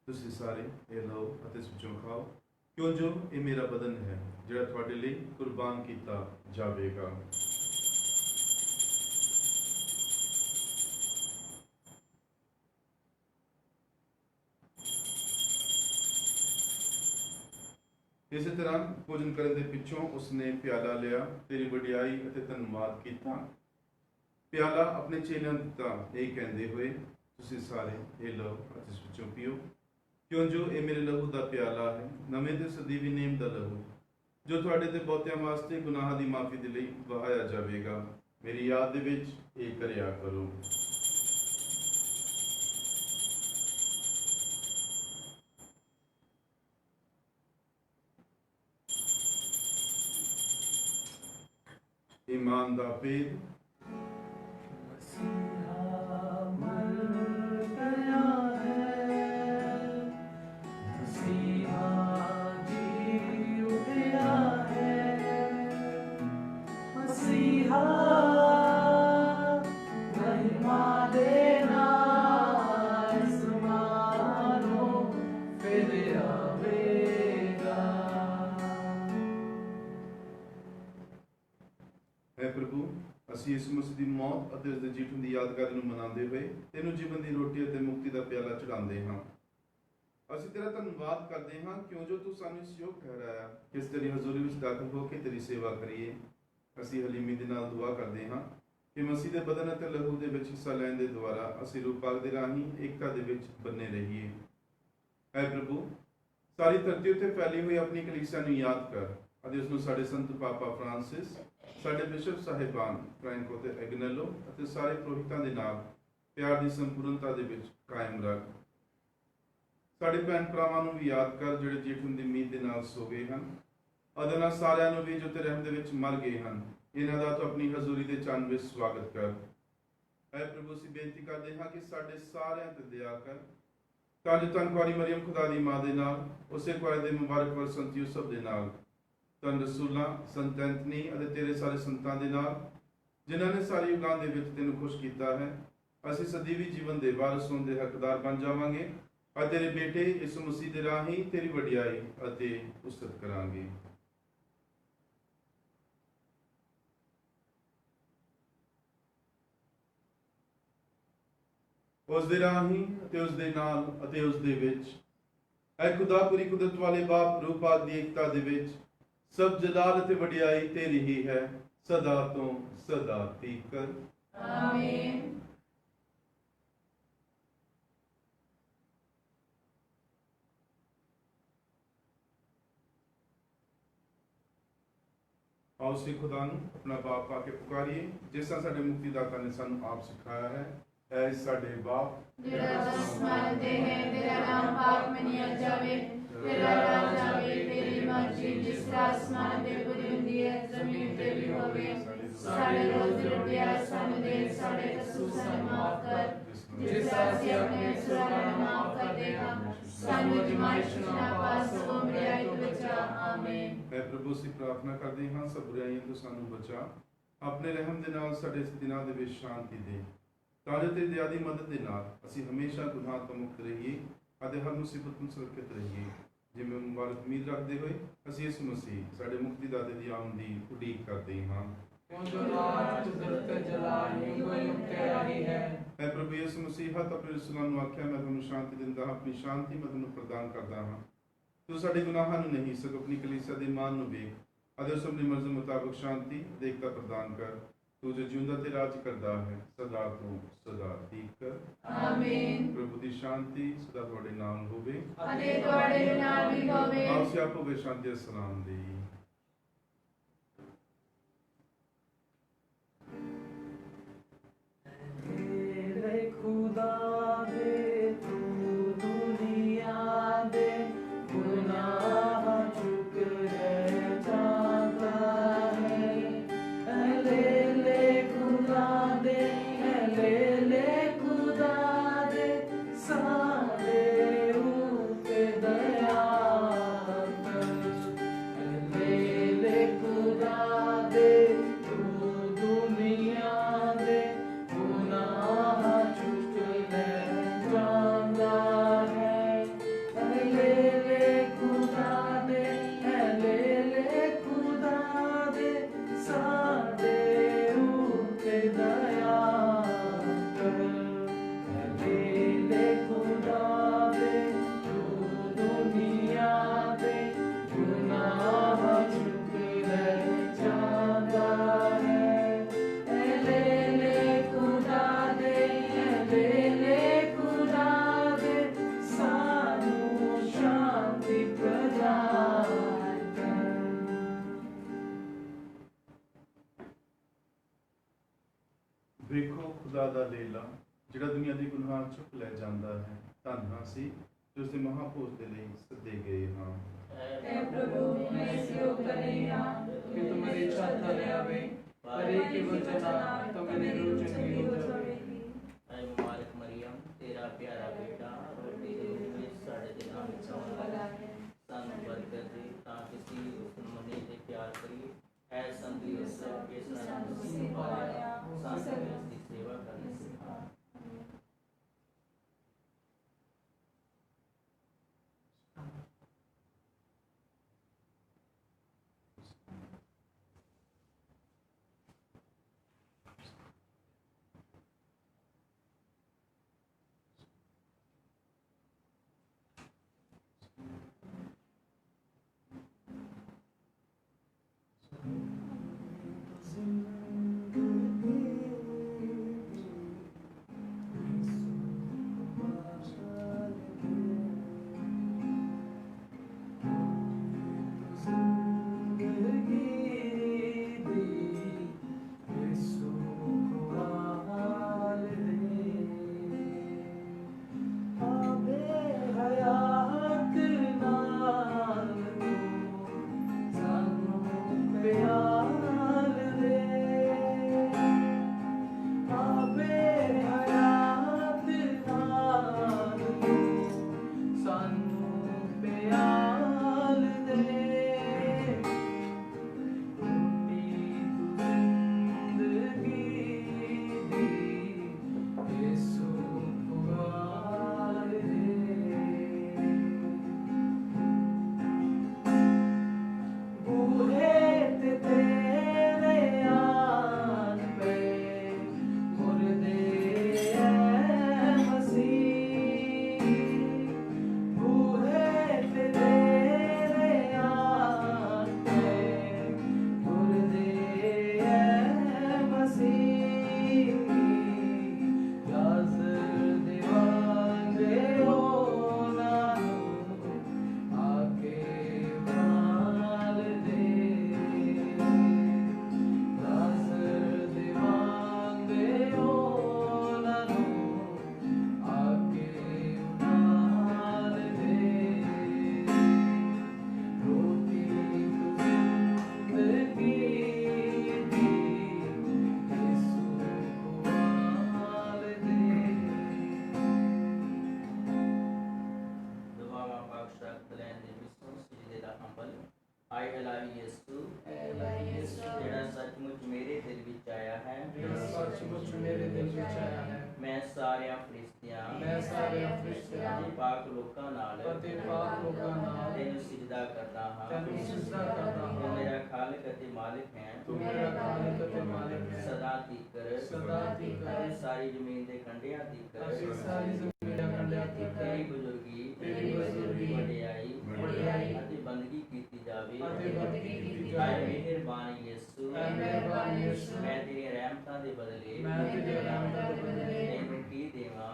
ਤੁਸੀਂ ਸਾਰੇ ਇਹ ਲਓ ਅਤੇ ਇਸ ਵਿੱਚੋਂ ਖਾਓ, ਕਿਉਂ ਜੋ ਇਹ ਮੇਰਾ ਬਦਨ ਹੈ ਜਿਹੜਾ ਤੁਹਾਡੇ ਲਈ ਕੁਰਬਾਨ ਕੀਤਾ ਜਾਵੇਗਾ। ਇਸੇ ਤਰ੍ਹਾਂ ਭੋਜਨ ਕਰਨ ਦੇ ਪਿੱਛੋਂ ਉਸਨੇ ਪਿਆਲਾ ਲਿਆ, ਤੇਰੀ ਵਡਿਆਈ ਅਤੇ ਧੰਨਵਾਦ ਕੀਤਾ, ਪਿਆਲਾ ਆਪਣੇ ਚੇਲਿਆਂ ਨੂੰ ਦਿੱਤਾ, ਇਹ ਕਹਿੰਦੇ ਹੋਏ, ਤੁਸੀਂ ਸਾਰੇ ਇਹ ਲਓ ਅਤੇ ਇਸ ਵਿੱਚੋਂ ਪੀਓ, ਕਿਉਂ ਜੋ ਇਹ ਮੇਰੇ ਲਹੂ ਦਾ ਪਿਆਲਾ ਹੈ, ਨਵੇਂ ਤੇ ਸਦੀਵੀ ਨੇਮ ਦਾ ਲਹੂ, ਜੋ ਤੁਹਾਡੇ ਤੇ ਬਹੁਤਿਆਂ ਵਾਸਤੇ ਗੁਨਾਹਾਂ ਦੀ ਮਾਫੀ ਦੇ ਲਈ ਵਹਾਇਆ ਜਾਵੇਗਾ। ਮੇਰੀ ਯਾਦ ਦੇ ਵਿੱਚ ਇਹ ਕਰਿਆ ਕਰੋ। ईमान दा भेद है प्रभु ਅਸੀਂ ਇਸ ਮਸੀਹ ਦੀ ਮੌਤ ਅਤੇ ਉਸ ਦੇ ਜੀਵਨ ਦੀ ਯਾਦਗਾਰੀ ਨੂੰ ਮਨਾਉਂਦੇ ਹੋਏ ਤੈਨੂੰ ਜੀਵਨ ਦੀ ਰੋਟੀ ਅਤੇ ਮੁਕਤੀ ਦਾ ਪਿਆਲਾ ਚੜਾਉਂਦੇ ਹਾਂ। ਅਸੀਂ ਤੇਰਾ ਧੰਨਵਾਦ ਕਰਦੇ ਹਾਂ ਕਿਉਂ ਜੋ ਤੂੰ ਸਾਨੂੰ ਇਸ ਯੋਗ ਠਹਿਰਾਇਆ ਕਿ ਇਸ ਤੇਰੀ ਹਜ਼ੂਰੀ ਵਿੱਚ ਦਾਖਲ ਹੋ ਕੇ ਤੇਰੀ ਸੇਵਾ ਕਰੀਏ। ਅਸੀਂ ਹਲੀਮੀ ਦੇ ਨਾਲ ਦੁਆ ਕਰਦੇ ਹਾਂ ਕਿ ਮਸੀਹ ਦੇ ਬਦਨ ਅਤੇ ਲਹੂ ਦੇ ਵਿੱਚ ਹਿੱਸਾ ਲੈਣ ਦੇ ਦੁਆਰਾ ਅਸੀਂ ਰੂਪਾਗ ਦੇ ਰਾਹੀਂ ਏਕਤਾ ਦੇ ਵਿੱਚ ਬੰਨੇ ਰਹੀਏ। ਹੈ ਪ੍ਰਭੂ ਸਾਰੀ ਧਰਤੀ ਉੱਤੇ ਫੈਲੀ ਹੋਈ ਆਪਣੀ ਕਲੀਸਿਆ ਨੂੰ ਯਾਦ ਕਰ ਅਤੇ ਉਸ ਨੂੰ ਸਾਡੇ ਸੰਤ ਪਾਪਾ ਫਰਾਂਸਿਸ, ਸਾਡੇ ਬਿਸ਼ਪ ਸਾਹਿਬਾਨ ਫ੍ਰੈਂਕੋ ਤੇ ਐਗਨੈਲੋ ਅਤੇ ਸਾਰੇ ਪੁਰੋਹਿਤਾਂ ਦੇ ਨਾਲ ਪਿਆਰ ਦੀ ਸੰਪੂਰਨਤਾ ਦੇ ਵਿੱਚ ਕਾਇਮ ਰੱਖ। ਸਾਡੇ ਭੈਣ ਭਰਾਵਾਂ ਨੂੰ ਵੀ ਯਾਦ ਕਰ ਜਿਹੜੇ ਜੀਠਨ ਦੀ ਉਮੀਦ ਦੇ ਨਾਲ ਸੋ ਗਏ ਹਨ ਅਤੇ ਉਹਨਾਂ ਸਾਰਿਆਂ ਨੂੰ ਵੀ ਜੋ ਤੇਰੇ ਰਹਿਮ ਦੇ ਵਿੱਚ ਮਰ ਗਏ ਹਨ, ਇਹਨਾਂ ਦਾ ਤੂੰ ਆਪਣੀ ਹਜ਼ੂਰੀ ਦੇ ਚੰਨ ਵਿੱਚ ਸਵਾਗਤ ਕਰ। ਐ ਪ੍ਰਭੂ ਅਸੀਂ ਬੇਨਤੀ ਕਰਦੇ ਹਾਂ ਕਿ ਸਾਡੇ ਸਾਰਿਆਂ ਤੇ ਦਇਆ ਕਰ ਤਾਂ ਜੋ ਧੰਨ ਕੁਆਰੀ ਮਰੀਮ ਖੁਦਾ ਦੀ ਮਾਂ ਦੇ ਨਾਲ, ਉਸੇ ਕੁਆਰੀ ਦੇ ਮੁਬਾਰਕ ਵਰ ਸੰਤ ਯੂਸਫ ਦੇ ਨਾਲ, ਧੰਨ ਰਸੂਲਾਂ, ਸੰਤ ਐਂਥਨੀ ਅਤੇ ਤੇਰੇ ਸਾਰੇ ਸੰਤਾਂ ਦੇ ਨਾਲ ਜਿਨ੍ਹਾਂ ਨੇ ਸਾਰੀ ਯੁਗਾਂ ਦੇ ਵਿੱਚ ਤੈਨੂੰ ਖੁਸ਼ ਕੀਤਾ ਹੈ, ਅਸੀਂ ਸਦੀਵੀ ਜੀਵਨ ਦੇ ਵਾਰਸ ਹੋਣ ਦੇ ਹੱਕਦਾਰ ਬਣ ਜਾਵਾਂਗੇ ਅਤੇ ਤੇਰੇ ਬੇਟੇ ਯਿਸੂ ਮਸੀਹ ਦੇ ਰਾਹੀਂ ਤੇਰੀ ਵਡਿਆਈ ਅਤੇ ਉਸਤਤ ਕਰਾਂਗੇ। ਉਸ ਦੇ ਰਾਹੀਂ ਅਤੇ ਉਸ ਦੇ ਨਾਲ ਅਤੇ ਉਸ ਦੇ ਵਿੱਚ ਐ ਖੁਦਾ ਪੂਰੀ ਕੁਦਰਤ ਵਾਲੇ ਬਾਪ ਰੂਪਾਗ ਦੀ ਏਕਤਾ ਦੇ ਵਿੱਚ ਸਭ ਜਲਾਲ ਅਤੇ ਵਡਿਆਈ ਤੇਰੀ ਹੀ ਹੈ ਸਦਾ ਤੋਂ ਸਦਾ ਤੀਕਰ। ਆਮੀਨ। ਆਓ ਅਸੀਂ ਖੁਦਾ ਨੂੰ ਆਪਣਾ ਬਾਪ ਪਾ ਕੇ ਪੁਕਾਰੀਏ ਜਿਸ ਤਰ੍ਹਾਂ ਸਾਡੇ ਮੁਕਤੀਦਾਤਾ ਨੇ ਸਾਨੂੰ ਆਪ ਸਿਖਾਇਆ ਹੈ। ਐ ਸਾਡੇ ਬਾਪ ਜਿਹੜਾ ਅਸਮਾਨ ਤੇ ਹੈ, ਤੇਰਾ ਨਾਮ ਪਾਕ ਮਨੀਆ ਜਾਵੇ, ਤੇਰਾ ਰਾਜ ਆਵੇ, ਤੇਰੀ ਮਰਜ਼ੀ ਜਿਸ ਤਰ੍ਹਾਂ ਅਸਮਾਨ ਤੇ ਪੂਰੀ ਹੁੰਦੀ ਹੈ ਜ਼ਮੀਨ ਤੇ ਵੀ ਹੋਵੇ। ਸਾਡੇ ਰੋਜ਼ ਦੀ ਰੋਟੀ ਅੱਜ ਸਾਨੂੰ ਦੇ, ਸਾਡੇ ਕਸੂਰ ਸਾਨੂੰ ਮਾਫ ਕਰ ਜਿਸ ਤਰ੍ਹਾਂ ਅਸੀਂ ਆਪਣੇ ਕਸੂਰਵਾਰਾਂ ਨੂੰ ਮਾਫ ਕਰਦੇ ਹਾਂ, ਸਾਨੂੰ ਅਜ਼ਮਾਇਸ਼ ਨਾ ਪਾ ਸਗੋਂ ਬੁਰਾਈ ਤੋਂ ਬਚਾ। ਆਮੀਨ। ਐ ਪ੍ਰਭੂ ਅਸੀਂ ਪ੍ਰਾਰਥਨਾ ਕਰਦੇ ਹਾਂ ਸਭ ਬੁਰਾਈਆਂ ਤੋਂ ਸਾਨੂੰ ਬਚਾ, ਆਪਣੇ ਰਹਿਮ ਦੇ ਨਾਲ ਸਾਡੇ ਇਸ ਦਿਨਾਂ ਦੇ ਵਿੱਚ ਸ਼ਾਂਤੀ ਦੇ, ਤਾਂ ਜੋ ਤੇਰੀ ਦਇਆ ਦੀ ਮਦਦ ਦੇ ਨਾਲ ਅਸੀਂ ਹਮੇਸ਼ਾ ਗੁਨਾਹ ਤੋਂ ਮੁਕਤ ਰਹੀਏ ਅਤੇ ਹਰ ਮੁਸੀਬਤ ਤੋਂ ਸੁਰੱਖਿਅਤ ਰਹੀਏ। ਜਿਵੇਂ ਮੁਬਾਰਕ ਉਮੀਦ ਰੱਖਦੇ ਹੋਏ ਅਸੀਂ ਇਸ ਮਸੀਹ ਸਾਡੇ ਮੁਕਤੀਦਾਤੇ ਦੀ ਆਮਦ ਦੀ ਉਡੀਕ ਕਰਦੇ ਹਾਂ। जो राज कुदरत जलाल युगों युग तेरा ही है। ਐ ਪ੍ਰਭੂ ਯਿਸੂ ਮਸੀਹ ਆਪਣੇ ਰਸੂਲਾਂ ਨੂੰ ਆਖਿਆ ਮੈਂ ਤੁਹਾਨੂੰ ਸ਼ਾਂਤੀ ਦਿੰਦਾ ਹਾਂ, ਆਪਣੀ ਸ਼ਾਂਤੀ ਮੈਂ ਤੁਹਾਨੂੰ ਪ੍ਰਦਾਨ ਕਰਦਾ ਹਾਂ। ਤੂੰ ਸਾਡੇ ਗੁਨਾਹਾਂ ਨੂੰ ਨਹੀਂ ਸਗੋਂ ਆਪਣੀ ਕਲੀਸਿਆ ਦੇ ਮਾਨ ਨੂੰ ਵੇਖ ਅਤੇ ਉਸ ਆਪਣੀ ਮਰਜ਼ੀ ਮੁਤਾਬਕ ਸ਼ਾਂਤੀ ਅਤੇ ਏਕਤਾ ਪ੍ਰਦਾਨ ਕਰ। ਤੂੰ ਜੋ ਜਿਉਂਦਾ ਤੇ ਰਾਜ ਕਰਦਾ ਹੈ ਸਦਾ ਤੋਂ ਸਦਾ ਠੀਕ ਕਰ। ਆਮੀਨ। ਪ੍ਰਭੂ ਦੀ ਸ਼ਾਂਤੀ ਸਦਾ ਤੁਹਾਡੇ ਨਾਲ ਹੋਵੇ ਅਤੇ ਤੁਹਾਡੇ ਨਾਲ ਵੀ ਹੋਵੇ। ਆਪ ਸਿਆਪ ਹੋਵੇ ਸ਼ਾਂਤੀ ਅਤੇ ਸਲਾਮ ਦੀ। खुदा दे तू दुनिया दे गुनाह चुक रह जाता है। ले खुदा दे, ले खुदा दे सारे ऊते दया कर। ले खुदा दे तू दुनिया दे गुनाह चुक रह जाता है। ले खुदा दे, ले खुदा दे साडे उते दया कर। ले खुदा दे तू दुनिया दे गुनाह चुक रह जाता है। ले खुदा दे, ले खुदा दे सानू शांति प्रदान कर। ਵੇਖੋ ਖੁਦਾ ਦਾ ਲੇਲਾ ਜਿਹੜਾ ਦੁਨੀਆ ਦੇ ਗੁਨਾਹ ਚੁੱਕ ਲੈ ਜਾਂਦਾ ਹੈ। ਧੰਨ ਹਾਂ ਅਸੀਂ ਜੋ ਉਸ ਦੇ ਮਹਾਭੋਜ ਦੇ ਲਈ ਸੱਦੇ ਗਏ ਹਾਂ। हे प्रभु मैं इस योग्य नहीं हाँ कि तू मेरी छाता ले आवे, हरे के वचन नाल तो मेरी रूह चंगी हो जावेगी। ऐ मुबारक मरियम तेरा प्यारा बेटा रोटी के रूप में साढ़े दिना विच आउण वाला है सानू बरकत दे तां किसी उस मने ते प्यार करिए ऐ संधी उस के सानू मसीह पाया सानू इसकी सेवा करनी सिखा। आए इलाही यीशु जेड़ा सचमुच मेरे दिल विच आया है मैं सारियां फरिश्तियां ते पाक लोकां नाल तेनू सिजदा करदा हां तू मेरा खालिक अते मालिक है सदा तीकर सारी जमीन दे कंढियां तीकर तेरी बुजुर्गी वडियाई अते बंदगी कीती जावे। आए मेहरबान यीशु मैं तेरी रहमतां दे बदले तैनू की देवां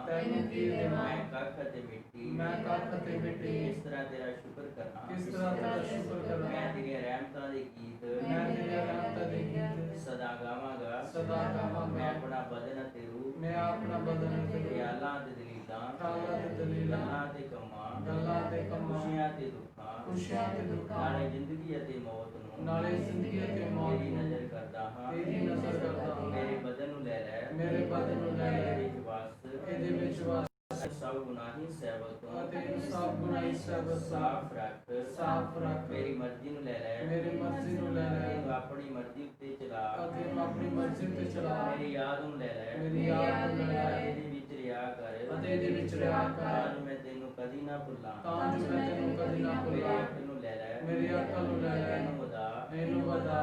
मैं कख अते मिट्टी इस तरह तेरा शुक्र करना मैं तेरी रहमतां दे गीत सदा गावांगा मैं अपना बदन अते रूह ख्यालां ते दलीलां गल्लां ते कम्मां खुशियां ते दुखां नाले जिंदगी अते मौत नूं तेरी नजर करदा हां मेरे बदन नूं लै ਇਹਦੇ ਵਿੱਚ ਵਸ सब गुनाही सैबत साफ रख मेरी मर्जी नूं लै तैनू अपनी मर्जी उत्ते चला मेरी याद नूं लै ਇਹਦੇ ਵਿੱਚ रिहा कर तां मैं तैनू कदी ना भुल्लां मेरी अक्ल नूं लै मैनू वधा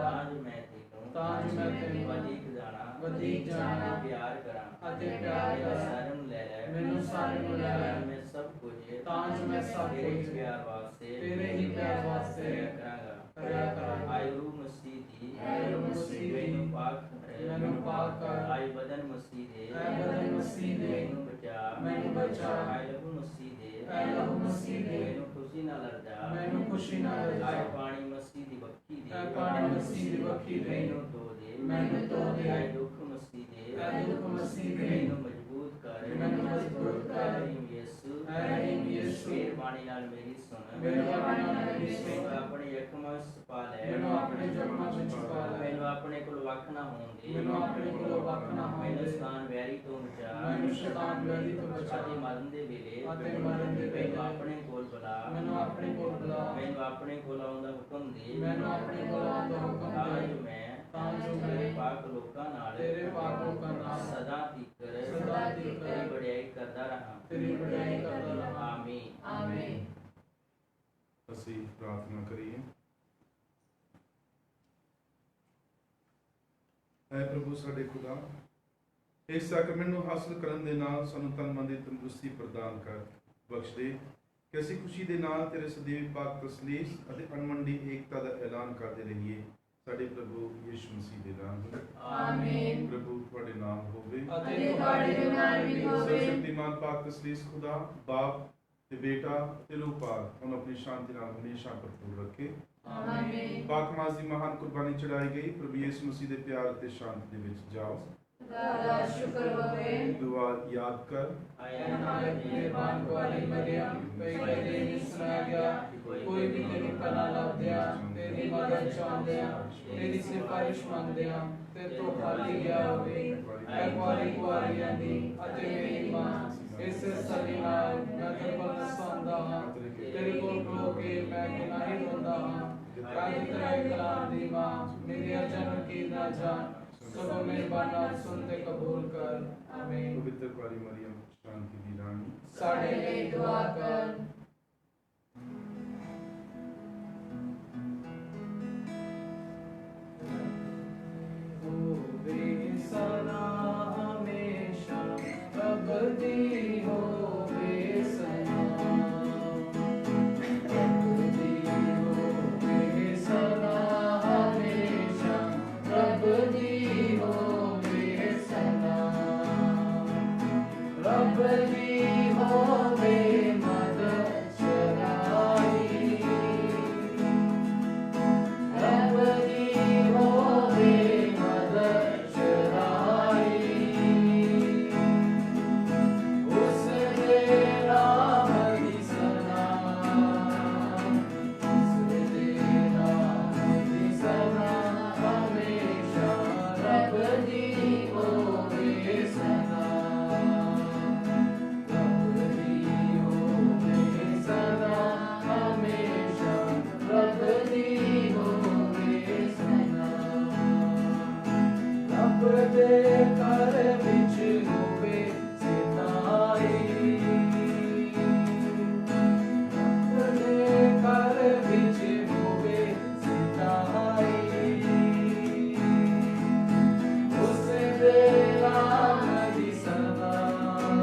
तां मैं तैनू वधीक जाना प्यार करां मैनू सारे नूं लै मैं सब कुछ तेरे ही प्यार वास्ते करांगा। आए रूह मसीह दी मैनू पाक कर आए बदन मसीह दे मैनू बचा आए लहू मसीह दे मैनू खुशी ना लड़ जा आए पानी मसीह दी बखी दे मैनू धो दे आए दुख मसीह दे मैनू मजबूत कर यीशु मेहरबानी नाल मेरी सुन ਮੈਨੂੰ ਆਪਣੇ ਜ਼ਖਮਾਂ ਵਿੱਚ ਛੁਪਾ ਲੈ ਮੈਨੂੰ ਆਪਣੇ ਜ਼ਖਮਾਂ ਵਿੱਚ ਛੁਪਾ ਲੈ ਮੈਨੂੰ ਆਪਣੇ ਕੋਲ ਵੱਖ ਨਾ ਹੋਣ ਦੇ ਮੈਨੂੰ ਆਪਣੇ ਕੋਲੋਂ ਵੱਖ ਨਾ ਹੋਣ ਮੈਨੂੰ ਦੇ ਸ਼ੈਤਾਨ ਵੈਰੀ ਤੋਂ ਬਚਾ ਮੈਨੂੰ ਸ਼ੈਤਾਨ ਵੈਰੀ ਤੋਂ ਬਚਾ ਅਤੇ ਮਰਨ ਦੇ ਵੇਲੇ ਅਤੇ ਮਰਨ ਦੇ ਵੇਲੇ ਮੈਨੂੰ ਆਪਣੇ ਕੋਲ ਬੁਲਾ ਮੈਨੂੰ ਆਪਣੇ ਕੋਲ ਬੁਲਾ ਮੈਨੂੰ ਆਪਣੇ ਕੋਲ ਆਉਣ ਦਾ ਹੁਕਮ ਦੇ ਮੈਨੂੰ ਆਪਣੇ ਕੋਲ ਆਉਣ ਦਾ ਹੁਕਮ ਤਾਂ ਦੇ ਜੋ ਮੈਂ ਤੇਰੇ ਪਾਕ ਲੋਕਾਂ ਨਾਲ ਤੇਰੇ ਪਾਕ ਲੋਕਾਂ ਨਾਲ ਸਦਾ ਤੀਕਰ ਸਦਾ ਤੀਕਰ ਤੇਰੀ ਵਡਿਆਈ ਕਰਦਾ ਰਹਾ ਤੇਰੀ ਵਡਿਆਈ ਕਰਦਾ ਰਹਾਂ। ਆਮੀਨ ਆਮੀਨ। ਅਸੀਂ ਪ੍ਰਾਰਥਨਾ ਕਰੀਏ। ਐ ਪ੍ਰਭੂ ਸਾਡੇ ਖੁਦਾ, ਇਸ ਸਾਕਰਮੈਂਟ ਨੂੰ ਹਾਸਲ ਕਰਨ ਦੇ ਨਾਲ ਸਾਨੂੰ ਤਨ ਮਨ ਦੀ ਤੰਦਰੁਸਤੀ ਪ੍ਰਦਾਨ ਕਰ ਬਖਸ਼ ਦੇ ਕਿ ਅਸੀਂ ਖੁਸ਼ੀ ਦੇ ਨਾਲ ਤੇਰੇ ਸਦੀਵੀ ਪਾਕ ਤਸਲੀਸ ਅਤੇ ਅਣਮੰਡੀ ਏਕਤਾ ਦਾ ਐਲਾਨ ਕਰਦੇ ਰਹੀਏ। ਸਾਡੇ ਪ੍ਰਭੂ ਯਿਸੂ ਮਸੀਹ ਦੇ ਨਾਮ ਵਿੱਚ ਆਮੀਨ। ਪ੍ਰਭੂ ਤੁਹਾਡੇ ਨਾਮ ਹੋਵੇ ਅਤੇ ਤੁਹਾਡੇ ਦੇ ਨਾਲ ਵੀ ਹੋਵੇ। ਸ਼ਕਤੀਮਾਨ ਪਾਕ ਤਸਲੀਸ ਖੁਦਾ ਬਾਪ ਤੇ ਬੇਟਾ ਤੇ ਰੂਹ ਪਾਕ ਉਹਨੂੰ ਆਪਣੀ ਸ਼ਾਂਤੀ ਨਾਲ ਹਮੇਸ਼ਾ ਭਰਪੂਰ ਰੱਖੇ। ਆਮੀਨ। ਪਾਕ ਮਾਸ ਦੀ ਮਹਾਨ ਕੁਰਬਾਨੀ ਚੜਾਈ ਗਈ ਪ੍ਰਭੂ ਯਿਸੂ ਮਸੀਹ ਦੇ ਪਿਆਰ ਤੇ ਸ਼ਾਂਤੀ ਦੇ ਵਿੱਚ ਜਾਓ। ਦਾ ਸ਼ੁਕਰ ਹੋਵੇ ਦੁਆ ਯਾਦ ਕਰ ਆਇਆ ਨਾਲੇ ਮਿਹਰਬਾਨ ਵਾਲੀ ਮਰੀਮ ਪਹਿਲੇ ਦਿਨ ਹੀ ਸੁਣਾਇਆ ਗਿਆ ਕੋਈ ਵੀ ਤੇਰੀ ਪਨਾਹ ਲੱਭਦਿਆਂ ਤੇਰੀ ਮਦਦ ਚਾਹੁੰਦਿਆਂ ਤੇਰੀ ਸਿਫਾਰਿਸ਼ ਮੰਗਦਿਆਂ ਤੇ ਤੋਂ ਖਾਲੀ ਗਿਆ ਹੋਵੇ। ਐ ਕੁਆਰੀਆਂ ਦੀ ਅਤੇ ਮੇਰੀ ਮਾਂ ਇਸ ਸਦੀ ਨਾਲ ਮੈਂ ਤੇਰੇ ਕੋਲ ਨਸਾਉਂਦਾ ਹਾਂ ਤੇਰੇ ਕੋਲ ਖਲੋ ਕੇ ਮੈਂ ਗਿਨਾਹੀ ਰੋਂਦਾ ਹਾਂ। ਕਾਹਦੀ ਤੇਰੇ ਕਲਾਮ ਦੀ ਮਾਂ ਮੇਰੀ ਅਚਾਨਕ ਕੀ ਨਾ ਜਾਣ ਸਭ ਮਿਹਰਬਾਨ ਨਾਲ ਸੁਣ ਤੇ ਕਬੂਲ ਕਰ। ਆਮੀਨ। ਪਵਿੱਤਰ ਕੁਆਰੀ ਮਰੀਮ ਸ਼ਾਂਤੀ ਦੀ ਰਾਣੀ ਸਾਡੇ ਲਈ ਦੁਆ ਕਰ। ਹੋਵੇ ਸਦਾ ਹਮੇਸ਼ਾ ਰੱਬ ਦੀ ਹੋਵੇ ਸਲਾਮ। ਰੱਬ ਦੀ ਹੋਵੇ ਸਦਾ ਹਮੇਸ਼ਾ ਰੱਬ ਦੀ ਹੋਵੇ ਸਲਾਮ। ਰੱਬ ਦੀ ਹੋਵੇ ਮਦਦ ਚਰਾਈ। ਰੱਬ ਦੀ ਹੋਵੇ ਮਦਦ ਚਰਾਈ। ਉਸ ਦੇ ਨਾਮ ਦੀ ਸਲਾਮ। ਉਸ ਦੇ ਨਾਮ ਦੀ ਸਲਾਮ ਹਮੇਸ਼ਾ ਰੱਬ ਦੀ ਹੋਵੇ ਸਲਾਮ। ਰੱਬ ਦੀ ਹੋਵੇ ਸਲਾਮ ਹਮੇਸ਼ਾ ਰੱਬ ਦੀ ਹੋਵੇ ਸਲਾਮ। ਰੱਬ ਦੇ ਘਰ ਵਿੱਚ ਹੋਵੇ ਸਿਤਾਈ। ਰੱਬ ਦੇ ਘਰ ਵਿੱਚ ਹੋਵੇ ਸਿਤਾਈ। ਉਸ ਦੇ ਨਾਮ ਦੀ ਸਲਾਮ।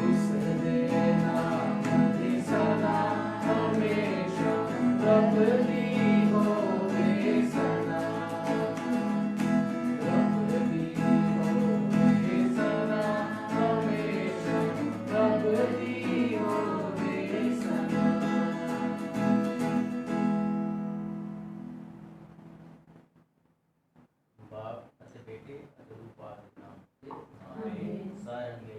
ਉਸ ਦੇ ਨਾਮ ਦੀ ਸਲਾਮ ਹਮੇਸ਼ਾ ਰੱਬ ਦੀ ਹੋਵੇ ਸਲਾਮ। ਰੱਬ ਦੀ ਹੋਵੇ ਸਲਾਮ ਹਮੇਸ਼ਾ ਰੱਬ ਦੀ ਹੋਵੇ ਸਲਾਮ। ਬਾਪ ਅਤੇ ਬੇਟੇ ਅਤੇ ਰੂਹ ਪਾਕ ਦੇ ਨਾਮ ਤੇ ਆਮੀਨ। ਸਾਰਿਆਂ ਦੇ